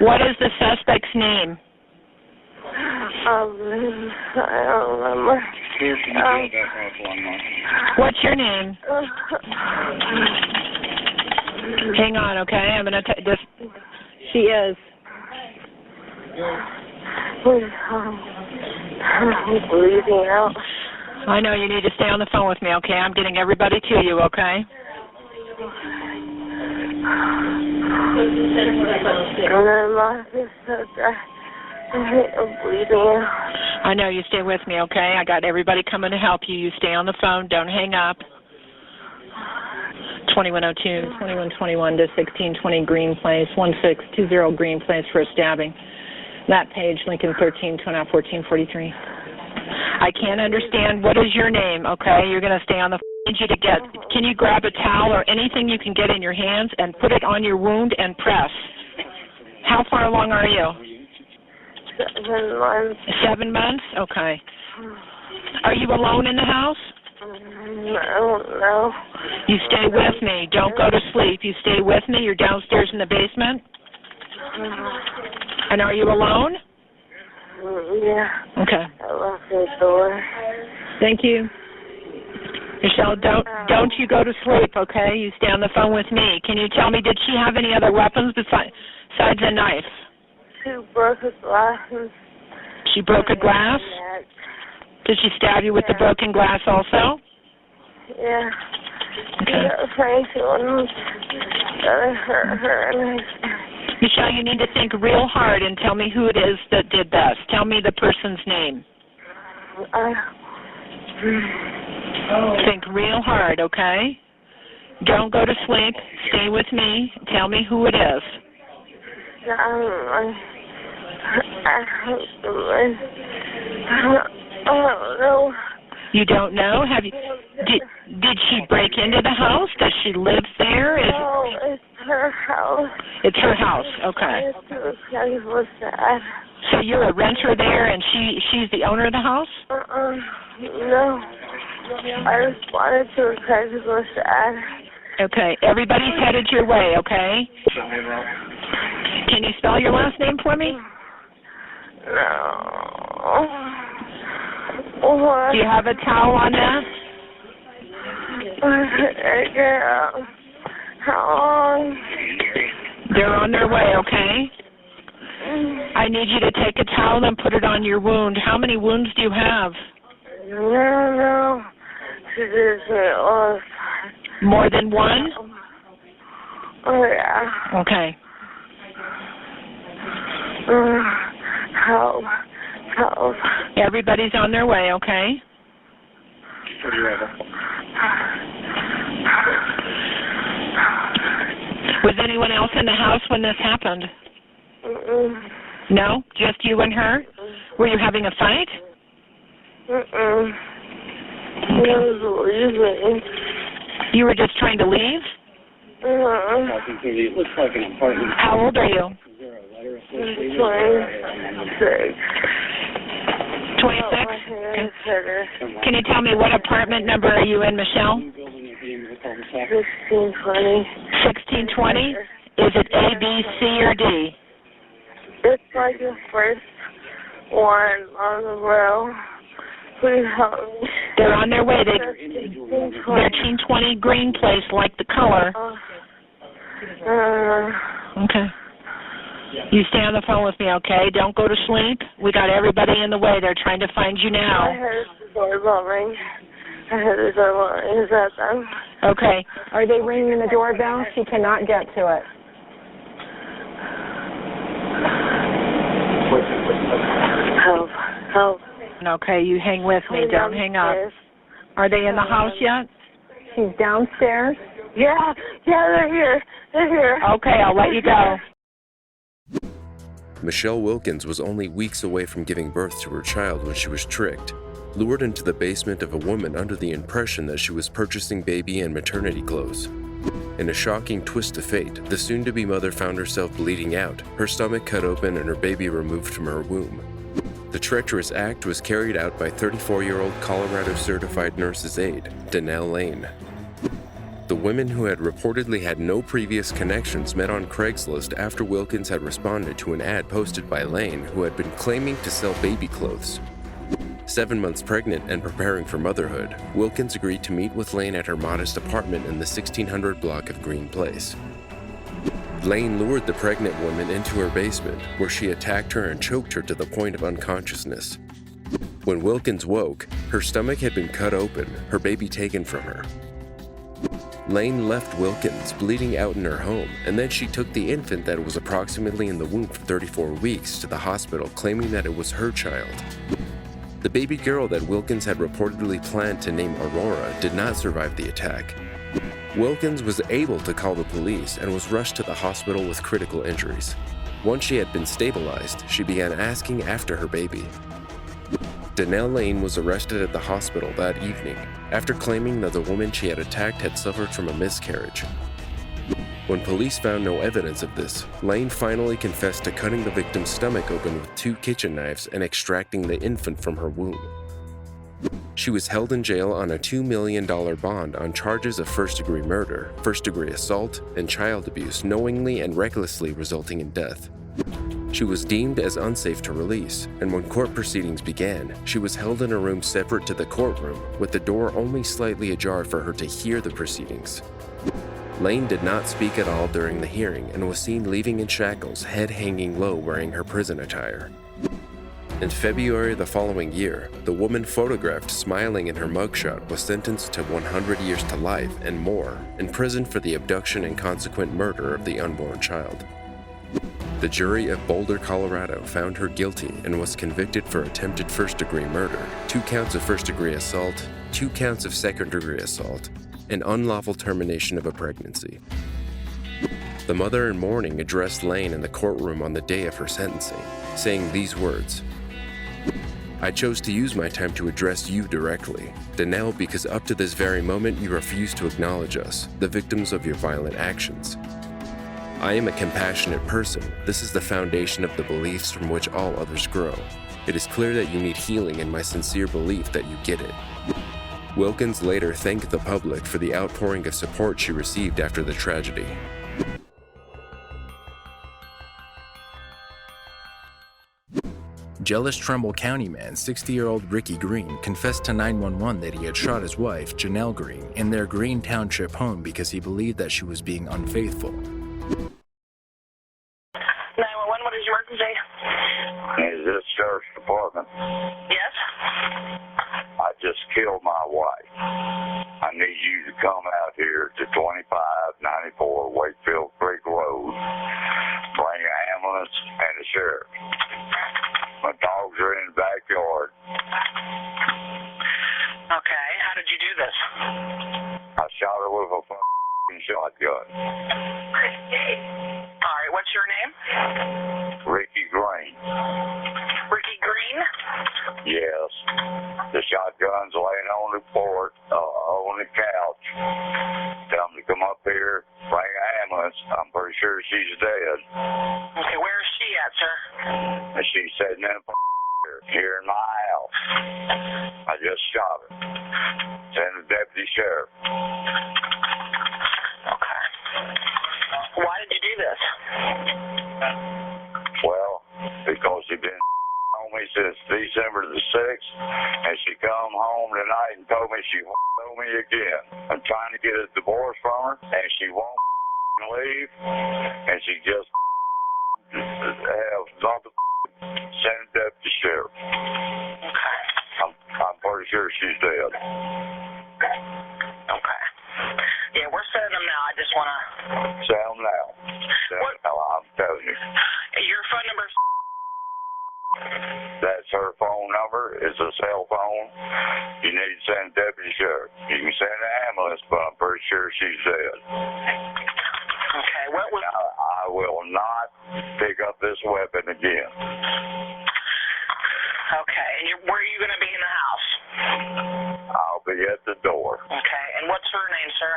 What is the suspect's name? I don't remember. What's your name? Hang on, okay? I'm gonna just. She is. I'm bleeding out. I know you need to stay on the phone with me, okay? I'm getting everybody to you, okay? I'm bleeding out. I know, you stay with me, okay? I got everybody coming to help you. You stay on the phone. Don't hang up. 2102, 2121 to 1620 Green Place, 1620 Green Place for a stabbing. That page, Lincoln 13, 1443. I can't understand. What is your name, okay? You're going to stay on the phone. I need you to get, can you grab a towel or anything you can get in your hands and put it on your wound and press? How far along are you? 7 months. 7 months? Okay. Are you alone in the house? I don't know. You stay with me. Don't go to sleep. You stay with me. You're downstairs in the basement? And are you alone? Yeah. Okay. I locked the door. Thank you. Michelle, don't you go to sleep, okay? You stay on the phone with me. Can you tell me, did she have any other weapons besides a knife? She broke a glass. She broke a glass? Did she stab you with the broken glass also? Yeah. Okay. Michelle, you need to think real hard and tell me who it is that did this. Tell me the person's name. Think real hard, okay? Don't go to sleep. Stay with me. Tell me who it is. I don't know. You don't know? Have you? Did she break into the house? Does she live there? No, it's her house. It's her house. Okay. It was sad. So you're a renter there, and she's the owner of the house? No. I responded to her because it was sad. Okay. Everybody's headed your way, okay? Can you spell your last name for me? No. Do you have a towel on that? Yeah. How long? They're on their way, okay? I need you to take a towel and put it on your wound. How many wounds do you have? No. More than one? Oh, yeah. Okay. Help. Everybody's on their way, okay? Was anyone else in the house when this happened? No? Just you and her? Were you having a fight? You were just trying to leave? It looks like an apartment. How old are you? 26. 26? Okay. Can you tell me what apartment number are you in, Michelle? 1620. 1620? Is it A, B, C, or D? It's like the first one on the row. Please help me. They're on their way. They're 1320 Green Place, like the color. Okay. You stay on the phone with me, okay? Don't go to sleep. We got everybody in the way. They're trying to find you now. I heard the doorbell ring. Is that them? Okay. Are they ringing the doorbell? She cannot get to it. Help. Okay, you hang with me. Don't hang up. Are they in the house yet? She's downstairs? Yeah, they're here. Okay, I'll let you go. Michelle Wilkins was only weeks away from giving birth to her child when she was tricked, lured into the basement of a woman under the impression that she was purchasing baby and maternity clothes. In a shocking twist of fate, the soon-to-be mother found herself bleeding out, her stomach cut open and her baby removed from her womb. The treacherous act was carried out by 34-year-old Colorado-certified nurse's aide, Danelle Lane. The women who had reportedly had no previous connections met on Craigslist after Wilkins had responded to an ad posted by Lane, who had been claiming to sell baby clothes. 7 months pregnant and preparing for motherhood, Wilkins agreed to meet with Lane at her modest apartment in the 1600 block of Green Place. Lane lured the pregnant woman into her basement, where she attacked her and choked her to the point of unconsciousness. When Wilkins woke, her stomach had been cut open, her baby taken from her. Lane left Wilkins bleeding out in her home, and then she took the infant that was approximately in the womb for 34 weeks to the hospital, claiming that it was her child. The baby girl that Wilkins had reportedly planned to name Aurora did not survive the attack. Wilkins was able to call the police and was rushed to the hospital with critical injuries. Once she had been stabilized, she began asking after her baby. Danelle Lane was arrested at the hospital that evening after claiming that the woman she had attacked had suffered from a miscarriage. When police found no evidence of this, Lane finally confessed to cutting the victim's stomach open with 2 kitchen knives and extracting the infant from her womb. She was held in jail on a $2 million bond on charges of first-degree murder, first-degree assault, and child abuse knowingly and recklessly resulting in death. She was deemed as unsafe to release, and when court proceedings began, she was held in a room separate to the courtroom, with the door only slightly ajar for her to hear the proceedings. Lane did not speak at all during the hearing and was seen leaving in shackles, head hanging low, wearing her prison attire. In February the following year, the woman photographed smiling in her mugshot was sentenced to 100 years to life and more in prison for the abduction and consequent murder of the unborn child. The jury of Boulder, Colorado found her guilty and was convicted for attempted first-degree murder, 2 counts of first-degree assault, 2 counts of second-degree assault, and unlawful termination of a pregnancy. The mother in mourning addressed Lane in the courtroom on the day of her sentencing, saying these words: "I chose to use my time to address you directly, Danelle, because up to this very moment you refuse to acknowledge us, the victims of your violent actions. I am a compassionate person. This is the foundation of the beliefs from which all others grow. It is clear that you need healing and my sincere belief that you get it." Wilkins later thanked the public for the outpouring of support she received after the tragedy. Jealous Trumbull County man 60-year-old Ricky Green confessed to 911 that he had shot his wife, Janelle Green, in their Green Township home because he believed that she was being unfaithful. 911, what is your emergency? Is this sheriff's department? Yes? I just killed my wife. I need you to come out here to 2594 Wakefield Creek Road. Bring an ambulance and a sheriff. My dogs are in the backyard. Okay, how did you do this? I shot her with a f***ing shotgun. Alright, what's your name? Ricky Green. Ricky Green? Yes. The shotgun's laying on the porch, on the couch. Tell them to come up here, bring an ambulance. I'm pretty sure she's dead. Okay, where is she at, sir? And she's sitting in here in my house. I just shot her. Send the deputy sheriff. Okay. Why did you do this? Well, because she's been on me since December the 6th, and she come home tonight and told me she won't know me again. I'm trying to get a divorce from her, and she won't leave, and she just have nothing. Send a deputy sheriff. Okay. I'm pretty sure she's dead. Okay. Yeah, we're sending them now. I just want to... Send them now. Send them now, I'm telling you. Your phone number... That's her phone number. It's a cell phone. You need to send a deputy sheriff. You can send an ambulance, but I'm pretty sure she's dead. Okay, what was... Now, I will not pick up this weapon again. Okay, and where are you going to be in the house? I'll be at the door. Okay, and what's her name, sir?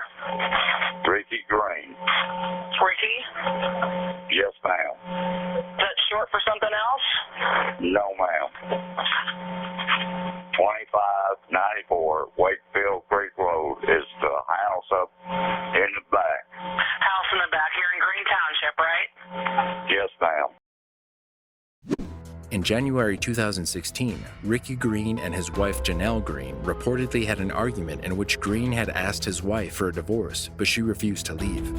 Ricky Green. Ricky? Yes, ma'am. Is that short for something else? No, ma'am. 2594 Wakefield Creek Road is the house up in the back. House in the back here in Green Township, right? Yes, ma'am. In January 2016, Ricky Green and his wife Janelle Green reportedly had an argument in which Green had asked his wife for a divorce, but she refused to leave.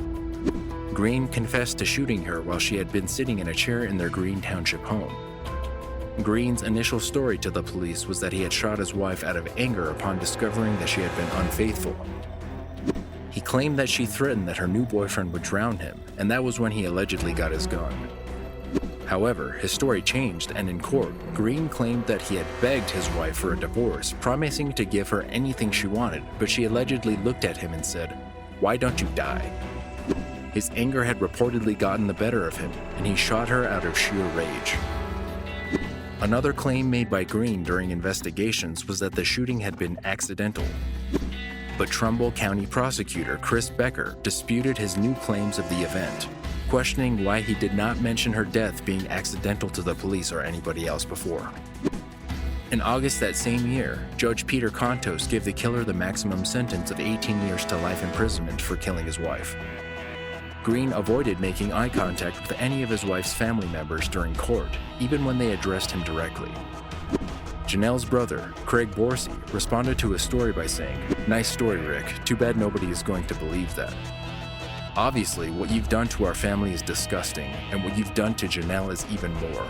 Green confessed to shooting her while she had been sitting in a chair in their Green Township home. Green's initial story to the police was that he had shot his wife out of anger upon discovering that she had been unfaithful. He claimed that she threatened that her new boyfriend would drown him, and that was when he allegedly got his gun. However, his story changed, and in court, Green claimed that he had begged his wife for a divorce, promising to give her anything she wanted, but she allegedly looked at him and said, "Why don't you die?" His anger had reportedly gotten the better of him, and he shot her out of sheer rage. Another claim made by Green during investigations was that the shooting had been accidental. But Trumbull County prosecutor Chris Becker disputed his new claims of the event, questioning why he did not mention her death being accidental to the police or anybody else before. In August that same year, Judge Peter Contos gave the killer the maximum sentence of 18 years to life imprisonment for killing his wife. Green avoided making eye contact with any of his wife's family members during court, even when they addressed him directly. Janelle's brother, Craig Borsey, responded to his story by saying, "Nice story, Rick. Too bad nobody is going to believe that. Obviously, what you've done to our family is disgusting, and what you've done to Janelle is even more."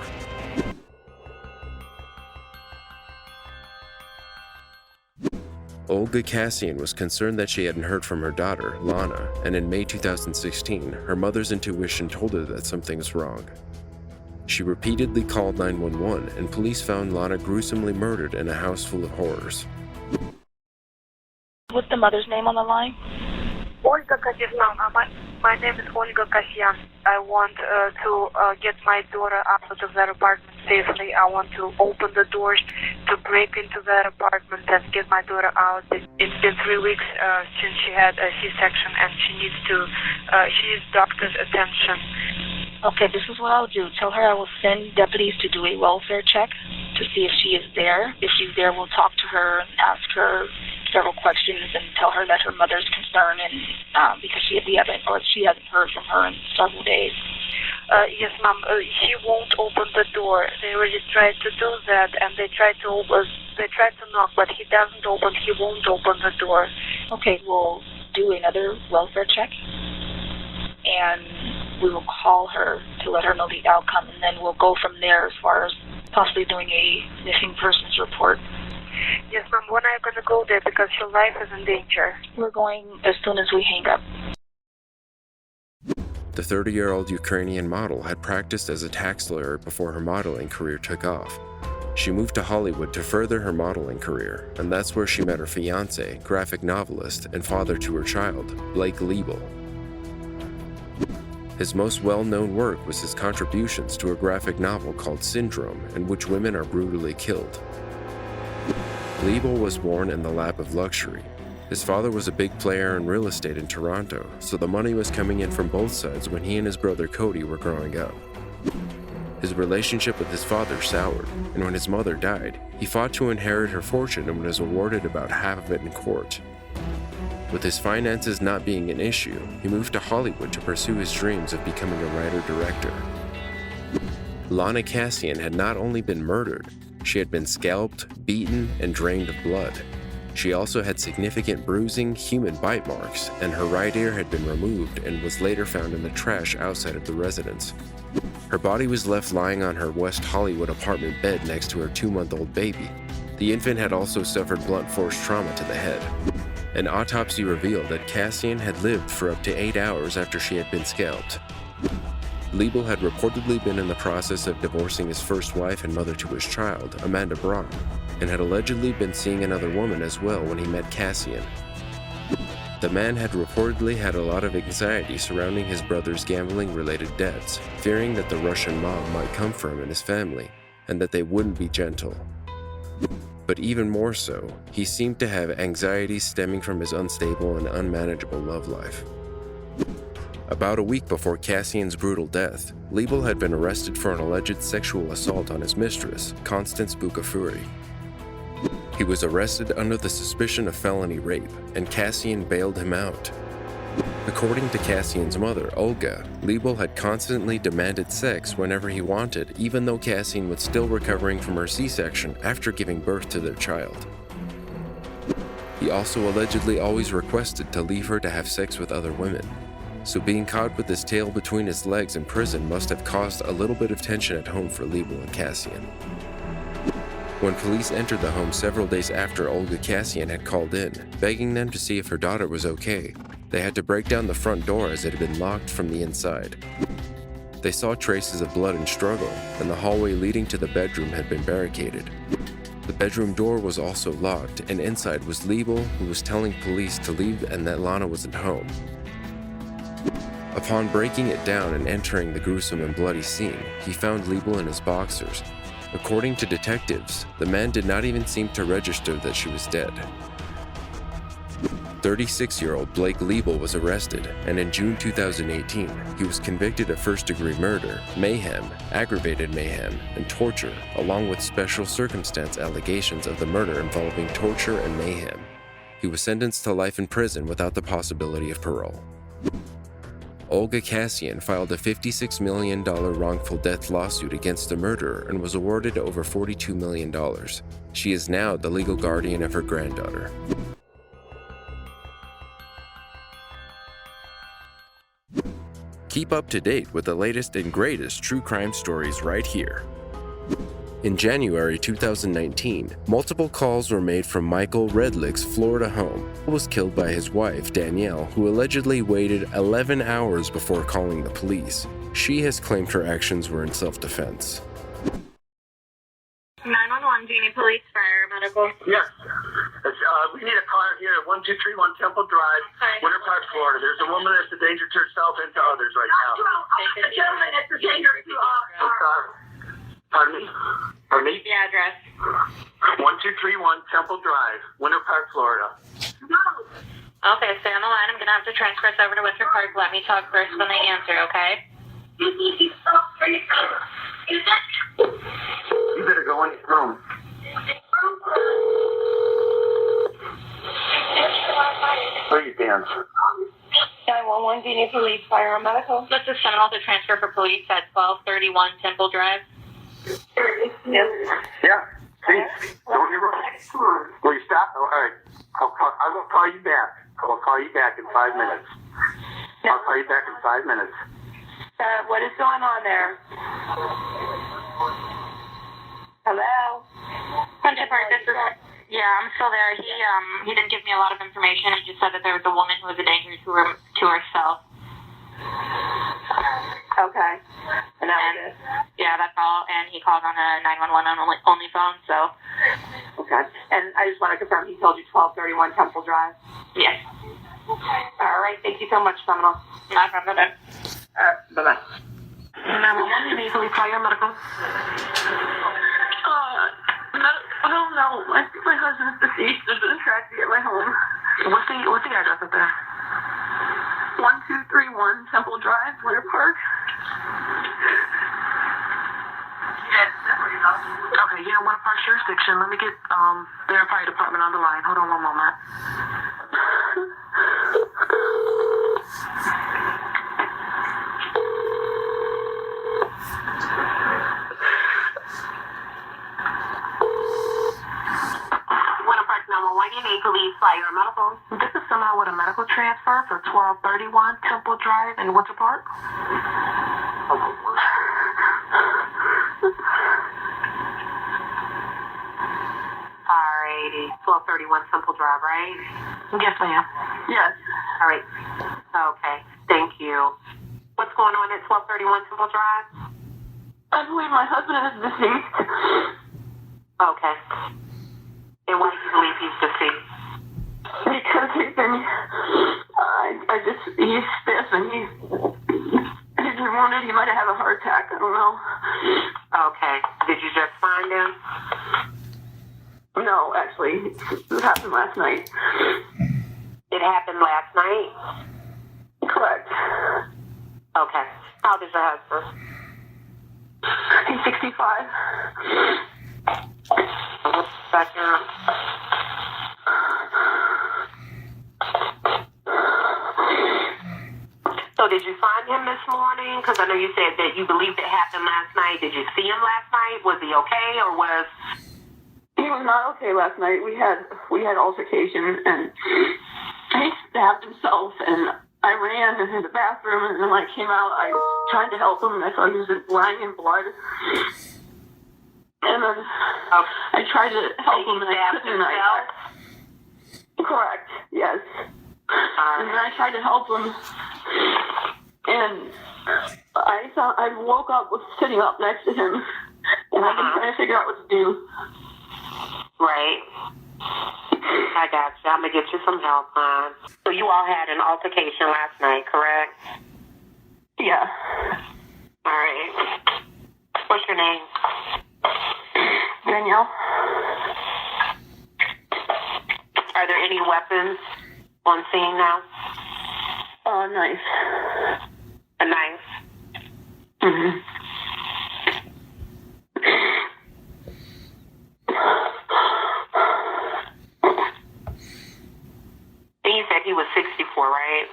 Olga Cassian was concerned that she hadn't heard from her daughter, Lana, and in May 2016, her mother's intuition told her that something's wrong. She repeatedly called 911, and police found Lana gruesomely murdered in a house full of horrors. What's the mother's name on the line? Olga Kasyan. My name is Olga Kasyan. I want to get my daughter out of that apartment safely. I want to open the doors to break into that apartment and get my daughter out. It's been 3 weeks since she had a C-section, and she needs doctor's attention. Okay, this is what I'll do. Tell her I will send deputies to do a welfare check to see if she is there. If she's there, we'll talk to her and ask her several questions and tell her that her mother's concerned, and because she hasn't heard from her in several days. Yes, Mom. He won't open the door. They already tried to do that, and they tried to knock, but he doesn't open. He won't open the door. Okay, we'll do another welfare check, and we will call her to let her know the outcome, and then we'll go from there as far as possibly doing a missing persons report. Yes, Mom. When are you going to go there? Because your life is in danger. We're going as soon as we hang up. The 30-year-old Ukrainian model had practiced as a tax lawyer before her modeling career took off. She moved to Hollywood to further her modeling career, and that's where she met her fiancé, graphic novelist, and father to her child, Blake Liebel. His most well-known work was his contributions to a graphic novel called Syndrome, in which women are brutally killed. Liebel was born in the lap of luxury. His father was a big player in real estate in Toronto, so the money was coming in from both sides when he and his brother Cody were growing up. His relationship with his father soured, and when his mother died, he fought to inherit her fortune and was awarded about half of it in court. With his finances not being an issue, he moved to Hollywood to pursue his dreams of becoming a writer-director. Lana Cassian had not only been murdered, she had been scalped, beaten, and drained of blood. She also had significant bruising, human bite marks, and her right ear had been removed and was later found in the trash outside of the residence. Her body was left lying on her West Hollywood apartment bed next to her 2-month-old baby. The infant had also suffered blunt force trauma to the head. An autopsy revealed that Cassian had lived for up to 8 hours after she had been scalped. Liebel had reportedly been in the process of divorcing his first wife and mother to his child, Amanda Braun, and had allegedly been seeing another woman as well when he met Cassian. The man had reportedly had a lot of anxiety surrounding his brother's gambling-related debts, fearing that the Russian mob might come for him and his family, and that they wouldn't be gentle. But even more so, he seemed to have anxiety stemming from his unstable and unmanageable love life. About a week before Cassian's brutal death, Liebel had been arrested for an alleged sexual assault on his mistress, Constance Bucafuri. He was arrested under the suspicion of felony rape, and Cassian bailed him out. According to Cassian's mother, Olga, Liebel had constantly demanded sex whenever he wanted, even though Cassian was still recovering from her C-section after giving birth to their child. He also allegedly always requested to leave her to have sex with other women. So being caught with his tail between his legs in prison must have caused a little bit of tension at home for Liebel and Cassian. When police entered the home several days after Olga Cassian had called in, begging them to see if her daughter was okay, they had to break down the front door as it had been locked from the inside. They saw traces of blood and struggle, and the hallway leading to the bedroom had been barricaded. The bedroom door was also locked, and inside was Liebel, who was telling police to leave and that Lana wasn't home. Upon breaking it down and entering the gruesome and bloody scene, he found Liebel in his boxers. According to detectives, the man did not even seem to register that she was dead. 36-year-old Blake Liebel was arrested, and in June 2018, he was convicted of first-degree murder, mayhem, aggravated mayhem, and torture, along with special circumstance allegations of the murder involving torture and mayhem. He was sentenced to life in prison without the possibility of parole. Olga Cassian filed a $56 million wrongful death lawsuit against the murderer and was awarded over $42 million. She is now the legal guardian of her granddaughter. Keep up to date with the latest and greatest true crime stories right here. In January 2019, multiple calls were made from Michael Redlick's Florida home. He was killed by his wife, Danielle, who allegedly waited 11 hours before calling the police. She has claimed her actions were in self-defense. 911, do you need police, fire, medical? Yes. We need a car here at 1231 Temple Drive, Winter Park, Florida. There's a woman that's a danger to herself and to others right now. A gentleman that's a danger to Pardon me? Pardon me? The address. 1231 Temple Drive, Winter Park, Florida. Okay, stay on the line. I'm going to have to transfer us over to Winter Park. Let me talk first when they answer, okay? You better go in your room. Where are you, Dan? 911, do you need police, fire, or medical? This is Seminole to transfer for police at 1231 Temple Drive. Yeah. See? Go in your room. Will you stop? Oh, all right. I will call you back. I'll call you back in 5 minutes. I'll call you back in 5 minutes. What is going on there? Hello? Winter Park, this is... Yeah, I'm still there. He didn't give me a lot of information. He just said that there was a woman who was a danger to herself. Okay. And that was it? Yeah, that's all. And he called on a 911 only phone, so... Okay. And I just want to confirm, he told you 1231 Temple Drive? Yes. All right. Thank you so much, Seminole. No problem. Bye-bye. All right. Bye-bye. 911, you need police, fire, medical? I don't know. I think my husband's deceased. There's been a tragedy at my home. What's the address up there? 1231 Temple Drive, Winter Park. Okay, yeah, Winter Park jurisdiction. Let me get their fire department on the line. Hold on one moment. Why do you need police, fire, or medical? This is somehow with a medical transfer for 1231 Temple Drive in Winter Park. Alrighty, 1231 Temple Drive, right? Yes, ma'am. Yes. All right. Okay, thank you. What's going on at 1231 Temple Drive? I believe my husband is deceased. Okay. And why do you believe he's deceased? Because he's been, he's stiff and he's wounded. He might have had a heart attack. I don't know. Okay. Did you just find him? No, actually, it happened last night. It happened last night? Correct. Okay. How old is your husband? He's 65. Second. So did you find him this morning? Because I know you said that you believed it happened last night. Did you see him last night? Was he okay, or was... He was not okay last night. We had altercation, and he stabbed himself, and I ran into the bathroom, and then when I came out, I tried to help him, and I saw he was lying in blood. And then I tried to help him, and I couldn't. Correct, yes. And then I tried to help him, and I woke up with sitting up next to him, and I've been trying to figure out what to do. Right. I got you. I'm going to get you some help, hon. So you all had an altercation last night, correct? Yeah. All right. What's your name? Danielle. Are there any weapons on scene now? A knife. A knife? Mm-hmm. And you said he was 64, right?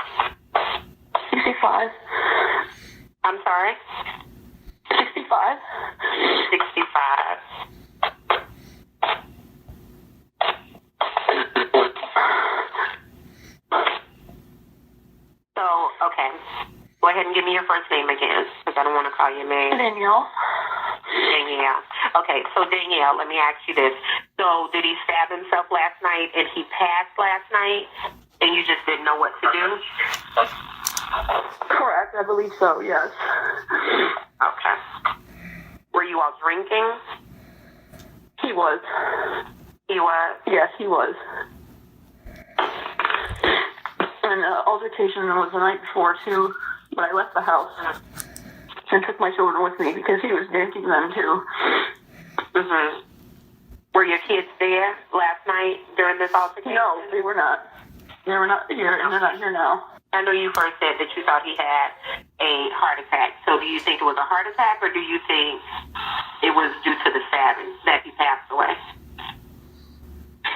65. I'm sorry? 65. 65. So, okay. Go ahead and give me your first name again, because I don't want to call your name. Danielle. Danielle. Okay, so Danielle, let me ask you this. So did he stab himself last night and he passed last night and you just didn't know what to do? Correct, I believe so, yes. Okay. Were you all drinking? He was. He was? Yes, he was. And altercation was the night before, too, but I left the house and took my children with me because he was drinking them, too. Mm-hmm. Were your kids there last night during this altercation? No, they were not. They were not here, and they're not here now. I know you first said that you thought he had a heart attack. So do you think it was a heart attack, or do you think it was due to the stabbing that he passed away?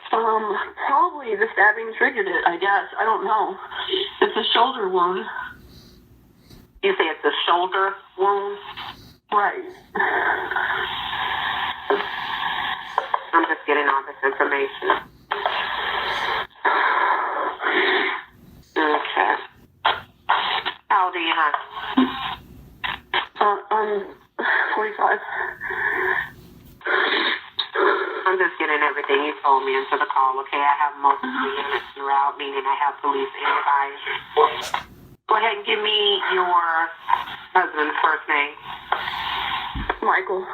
Probably the stabbing triggered it, I guess. I don't know. It's a shoulder wound. You say it's a shoulder wound? Right. I'm just getting all this information. Okay. How old are you, huh? I'm 45. I'm just getting everything you told me into the call, okay? I have multiple units throughout, meaning I have police and fire. Go ahead and give me your husband's first name. Michael.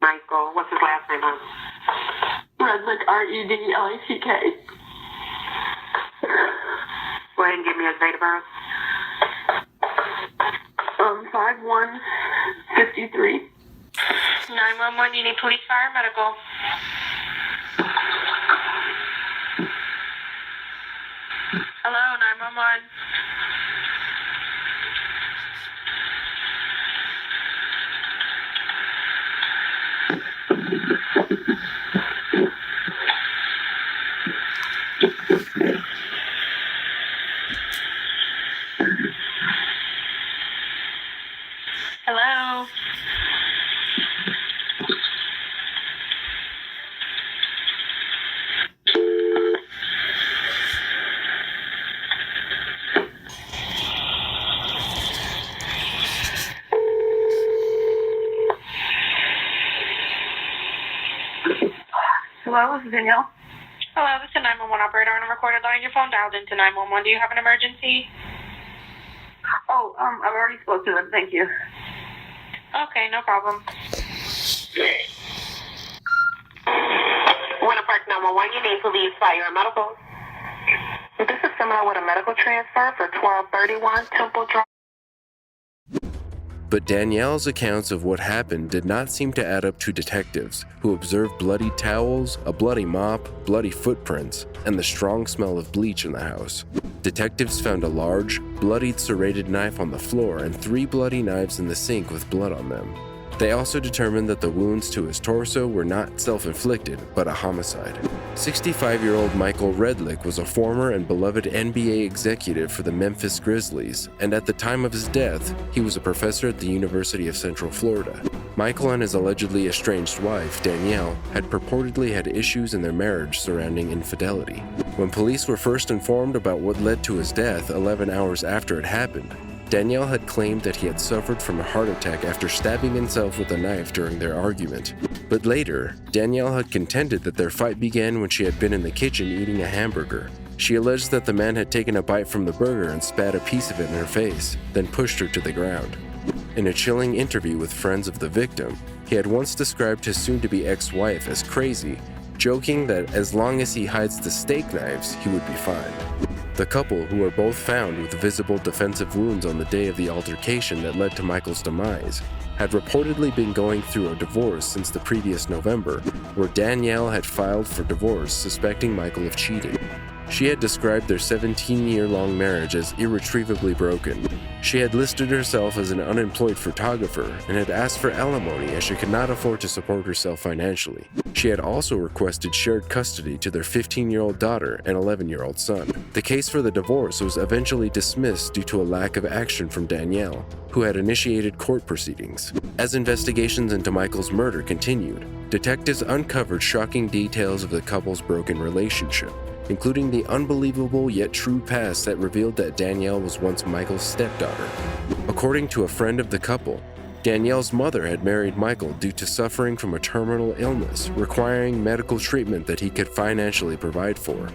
Michael. What's his last name, huh? Redlick, R-E-D-L-A-C-K. Go ahead and give me his date of birth. 5/1/53. 911, you need police, fire, medical. Hello, 911. Hello. Hello, this is Danielle. Hello, this is a 911 operator on a recorded line. Your phone dialed into 911. Do you have an emergency? Oh, I've already spoke to them. Thank you. Okay, no problem. Winter Park 911, you need police, fire, and medical. This is similar with a medical transfer for 1231 Temple Drive. But Danielle's accounts of what happened did not seem to add up to detectives, who observed bloody towels, a bloody mop, bloody footprints, and the strong smell of bleach in the house. Detectives found a large, bloodied serrated knife on the floor and 3 bloody knives in the sink with blood on them. They also determined that the wounds to his torso were not self-inflicted, but a homicide. 65-year-old Michael Redlick was a former and beloved NBA executive for the Memphis Grizzlies, and at the time of his death, he was a professor at the University of Central Florida. Michael and his allegedly estranged wife, Danielle, had purportedly had issues in their marriage surrounding infidelity. When police were first informed about what led to his death 11 hours after it happened, Danielle had claimed that he had suffered from a heart attack after stabbing himself with a knife during their argument. But later, Danielle had contended that their fight began when she had been in the kitchen eating a hamburger. She alleged that the man had taken a bite from the burger and spat a piece of it in her face, then pushed her to the ground. In a chilling interview with friends of the victim, he had once described his soon-to-be ex-wife as crazy, joking that as long as he hides the steak knives, he would be fine. The couple, who were both found with visible defensive wounds on the day of the altercation that led to Michael's demise, had reportedly been going through a divorce since the previous November, where Danielle had filed for divorce suspecting Michael of cheating. She had described their 17-year-long marriage as irretrievably broken. She had listed herself as an unemployed photographer and had asked for alimony as she could not afford to support herself financially. She had also requested shared custody to their 15-year-old daughter and 11-year-old son. The case for the divorce was eventually dismissed due to a lack of action from Danielle, who had initiated court proceedings. As investigations into Michael's murder continued, detectives uncovered shocking details of the couple's broken relationship, including the unbelievable yet true past that revealed that Danielle was once Michael's stepdaughter. According to a friend of the couple, Danielle's mother had married Michael due to suffering from a terminal illness, requiring medical treatment that he could financially provide for.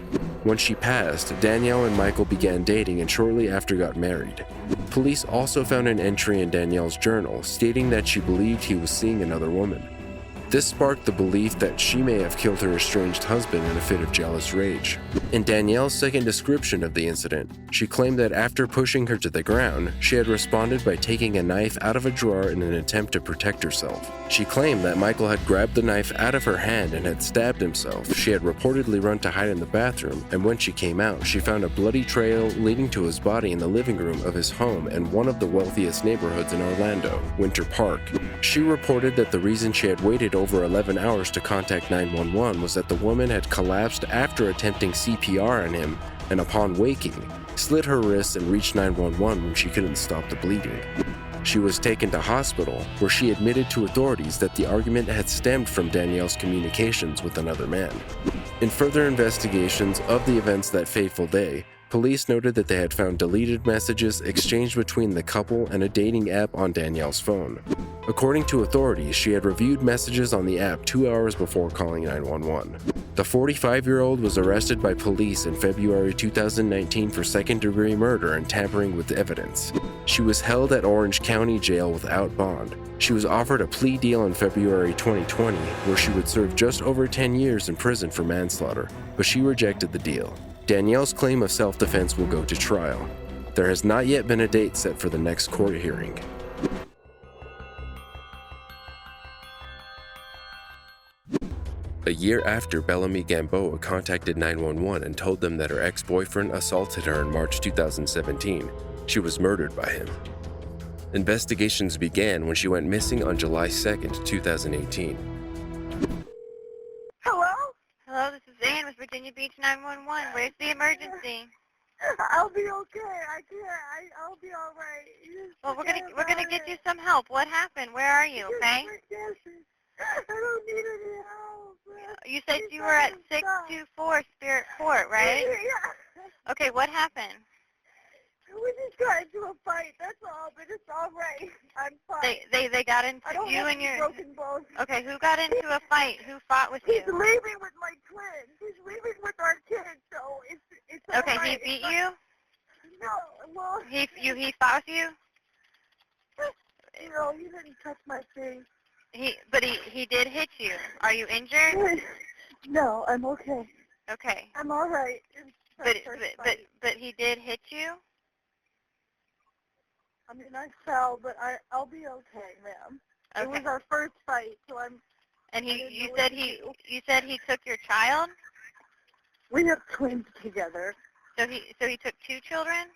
When she passed, Danielle and Michael began dating and shortly after got married. Police also found an entry in Danielle's journal stating that she believed he was seeing another woman. This sparked the belief that she may have killed her estranged husband in a fit of jealous rage. In Danielle's second description of the incident, she claimed that after pushing her to the ground, she had responded by taking a knife out of a drawer in an attempt to protect herself. She claimed that Michael had grabbed the knife out of her hand and had stabbed himself. She had reportedly run to hide in the bathroom, and when she came out, she found a bloody trail leading to his body in the living room of his home in one of the wealthiest neighborhoods in Orlando, Winter Park. She reported that the reason she had waited over 11 hours to contact 911 was that the woman had collapsed after attempting CPR on him, and upon waking, slit her wrists and reached 911 when she couldn't stop the bleeding. She was taken to hospital, where she admitted to authorities that the argument had stemmed from Danielle's communications with another man. In further investigations of the events that fateful day, police noted that they had found deleted messages exchanged between the couple and a dating app on Danielle's phone. According to authorities, she had reviewed messages on the app 2 hours before calling 911. The 45-year-old was arrested by police in February 2019 for second-degree murder and tampering with evidence. She was held at Orange County Jail without bond. She was offered a plea deal in February 2020, where she would serve just over 10 years in prison for manslaughter, but she rejected the deal. Danielle's claim of self-defense will go to trial. There has not yet been a date set for the next court hearing. A year after Bellamy Gamboa contacted 911 and told them that her ex-boyfriend assaulted her in March 2017, she was murdered by him. Investigations began when she went missing on July 2nd, 2018. Hello, this is Ann with Virginia Beach 911. Where's the emergency? I'll be okay. I'll be all right. Well, we're gonna get you some help. What happened? Where are you? Okay. I don't need any help. You said you were at 624 Spirit Court, right? Yeah. Okay, what happened? We just got into a fight. That's all, but it's all right. I'm fine. They got into I don't you have and your broken bones. Okay, who got into a fight? Who fought with you? He's leaving with my twins. He's leaving with our kids, so it's all Okay, right. he beat you? No, well. He fought with you? No, he didn't touch my face. But he did hit you. Are you injured? No, I'm okay. Okay. I'm all right. But he did hit you? I mean, I fell, but I'll be okay, ma'am. Okay. It was our first fight, so I'm. And you said he took your child? We have twins together. So he took 2 children?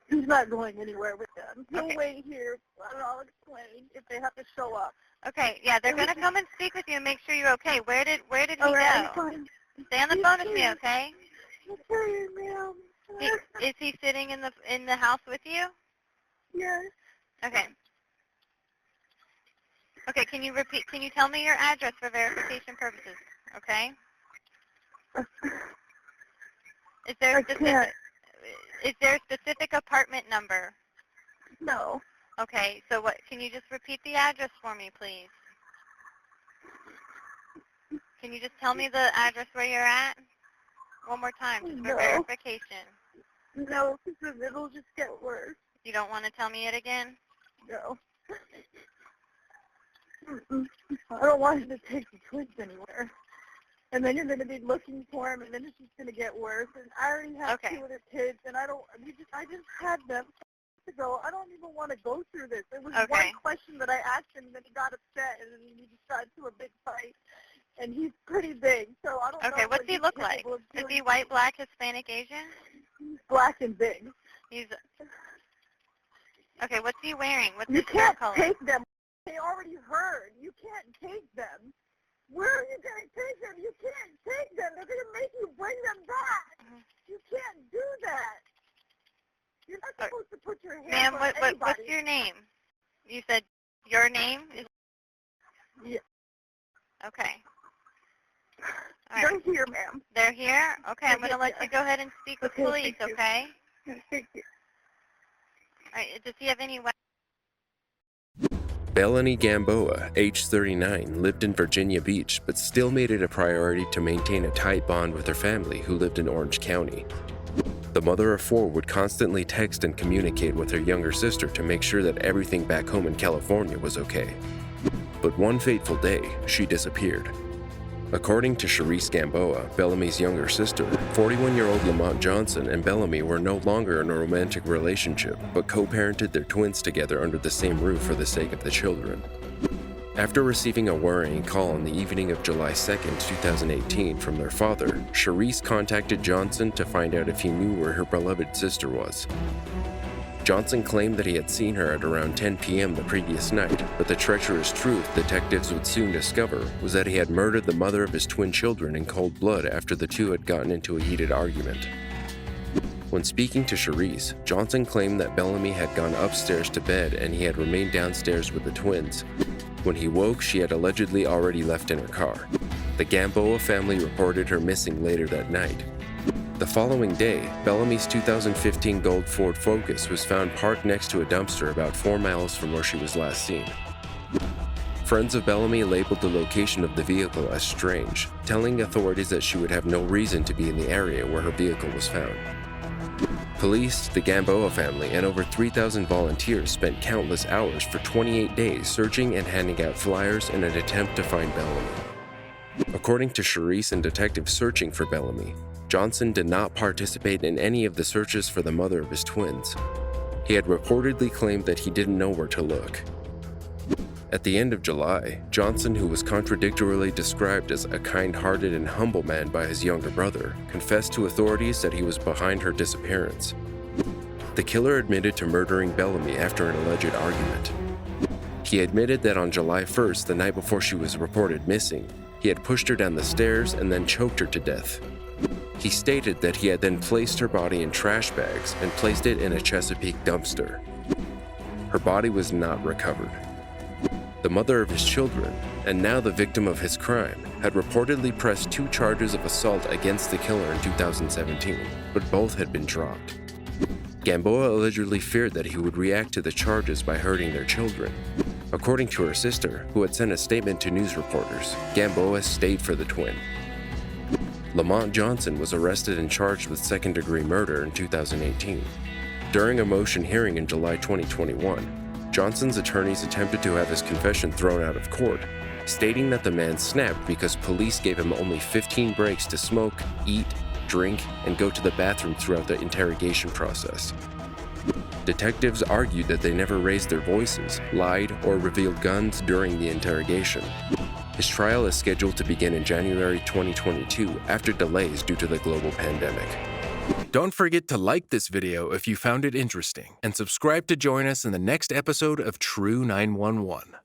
He's not going anywhere with them. He'll Okay. wait here, and I'll explain if they have to show up. Okay, yeah, they're gonna come and speak with you and make sure you're okay. Where did he All right, go? I'm fine. Stay on the phone with me, okay? Okay, ma'am. Is he sitting in the house with you? Yes. Okay. Okay, can you tell me your address for verification purposes, okay? Is there a specific apartment number? No. Okay, so can you just repeat the address for me, please? Can you just tell me the address where you're at? One more time, just for verification. No, because it'll just get worse. You don't want to tell me it again? No. I don't want him to take the twins anywhere. And then you're going to be looking for him, and then it's just going to get worse. And I already have 2 other kids, and I just had them ago. I don't even want to go through this. There was one question that I asked him, and then he got upset, and then we just got into a big fight. And he's pretty big, so I don't know. Okay, what's he look like? Is he white, black, Hispanic, Asian? He's black and big. Okay, what's he wearing? What's his shirt color? You can't take them. They already heard. You can't take them. Where are you going to take them? You can't take them. They're going to make you bring them back. You can't do that. You're not supposed to put your hands on anybody. What's your name? You said your name? Yeah. Okay. They're here, ma'am. They're here? Okay, I'm going to let you go ahead and speak with police, okay? Thank you. All right, does he have any weapons? Bellamy Gamboa, age 39, lived in Virginia Beach, but still made it a priority to maintain a tight bond with her family who lived in Orange County. The mother of 4 would constantly text and communicate with her younger sister to make sure that everything back home in California was okay. But one fateful day, she disappeared. According to Charisse Gamboa, Bellamy's younger sister, 41-year-old Lamont Johnson and Bellamy were no longer in a romantic relationship, but co-parented their twins together under the same roof for the sake of the children. After receiving a worrying call on the evening of July 2, 2018 from their father, Charisse contacted Johnson to find out if he knew where her beloved sister was. Johnson claimed that he had seen her at around 10 p.m. the previous night, but the treacherous truth detectives would soon discover was that he had murdered the mother of his twin children in cold blood after the two had gotten into a heated argument. When speaking to Charisse, Johnson claimed that Bellamy had gone upstairs to bed and he had remained downstairs with the twins. When he woke, she had allegedly already left in her car. The Gamboa family reported her missing later that night. The following day, Bellamy's 2015 gold Ford Focus was found parked next to a dumpster about 4 miles from where she was last seen. Friends of Bellamy labeled the location of the vehicle as strange, telling authorities that she would have no reason to be in the area where her vehicle was found. Police, the Gamboa family, and over 3,000 volunteers spent countless hours for 28 days searching and handing out flyers in an attempt to find Bellamy. According to Charisse and detectives searching for Bellamy, Johnson did not participate in any of the searches for the mother of his twins. He had reportedly claimed that he didn't know where to look. At the end of July, Johnson, who was contradictorily described as a kind-hearted and humble man by his younger brother, confessed to authorities that he was behind her disappearance. The killer admitted to murdering Bellamy after an alleged argument. He admitted that on July 1st, the night before she was reported missing, he had pushed her down the stairs and then choked her to death. He stated that he had then placed her body in trash bags and placed it in a Chesapeake dumpster. Her body was not recovered. The mother of his children, and now the victim of his crime, had reportedly pressed 2 charges of assault against the killer in 2017, but both had been dropped. Gamboa allegedly feared that he would react to the charges by hurting their children. According to her sister, who had sent a statement to news reporters, Gamboa stayed for the twin. Lamont Johnson was arrested and charged with second-degree murder in 2018. During a motion hearing in July 2021, Johnson's attorneys attempted to have his confession thrown out of court, stating that the man snapped because police gave him only 15 breaks to smoke, eat, drink, and go to the bathroom throughout the interrogation process. Detectives argued that they never raised their voices, lied, or revealed guns during the interrogation. His trial is scheduled to begin in January 2022 after delays due to the global pandemic. Don't forget to like this video if you found it interesting, and subscribe to join us in the next episode of True 911.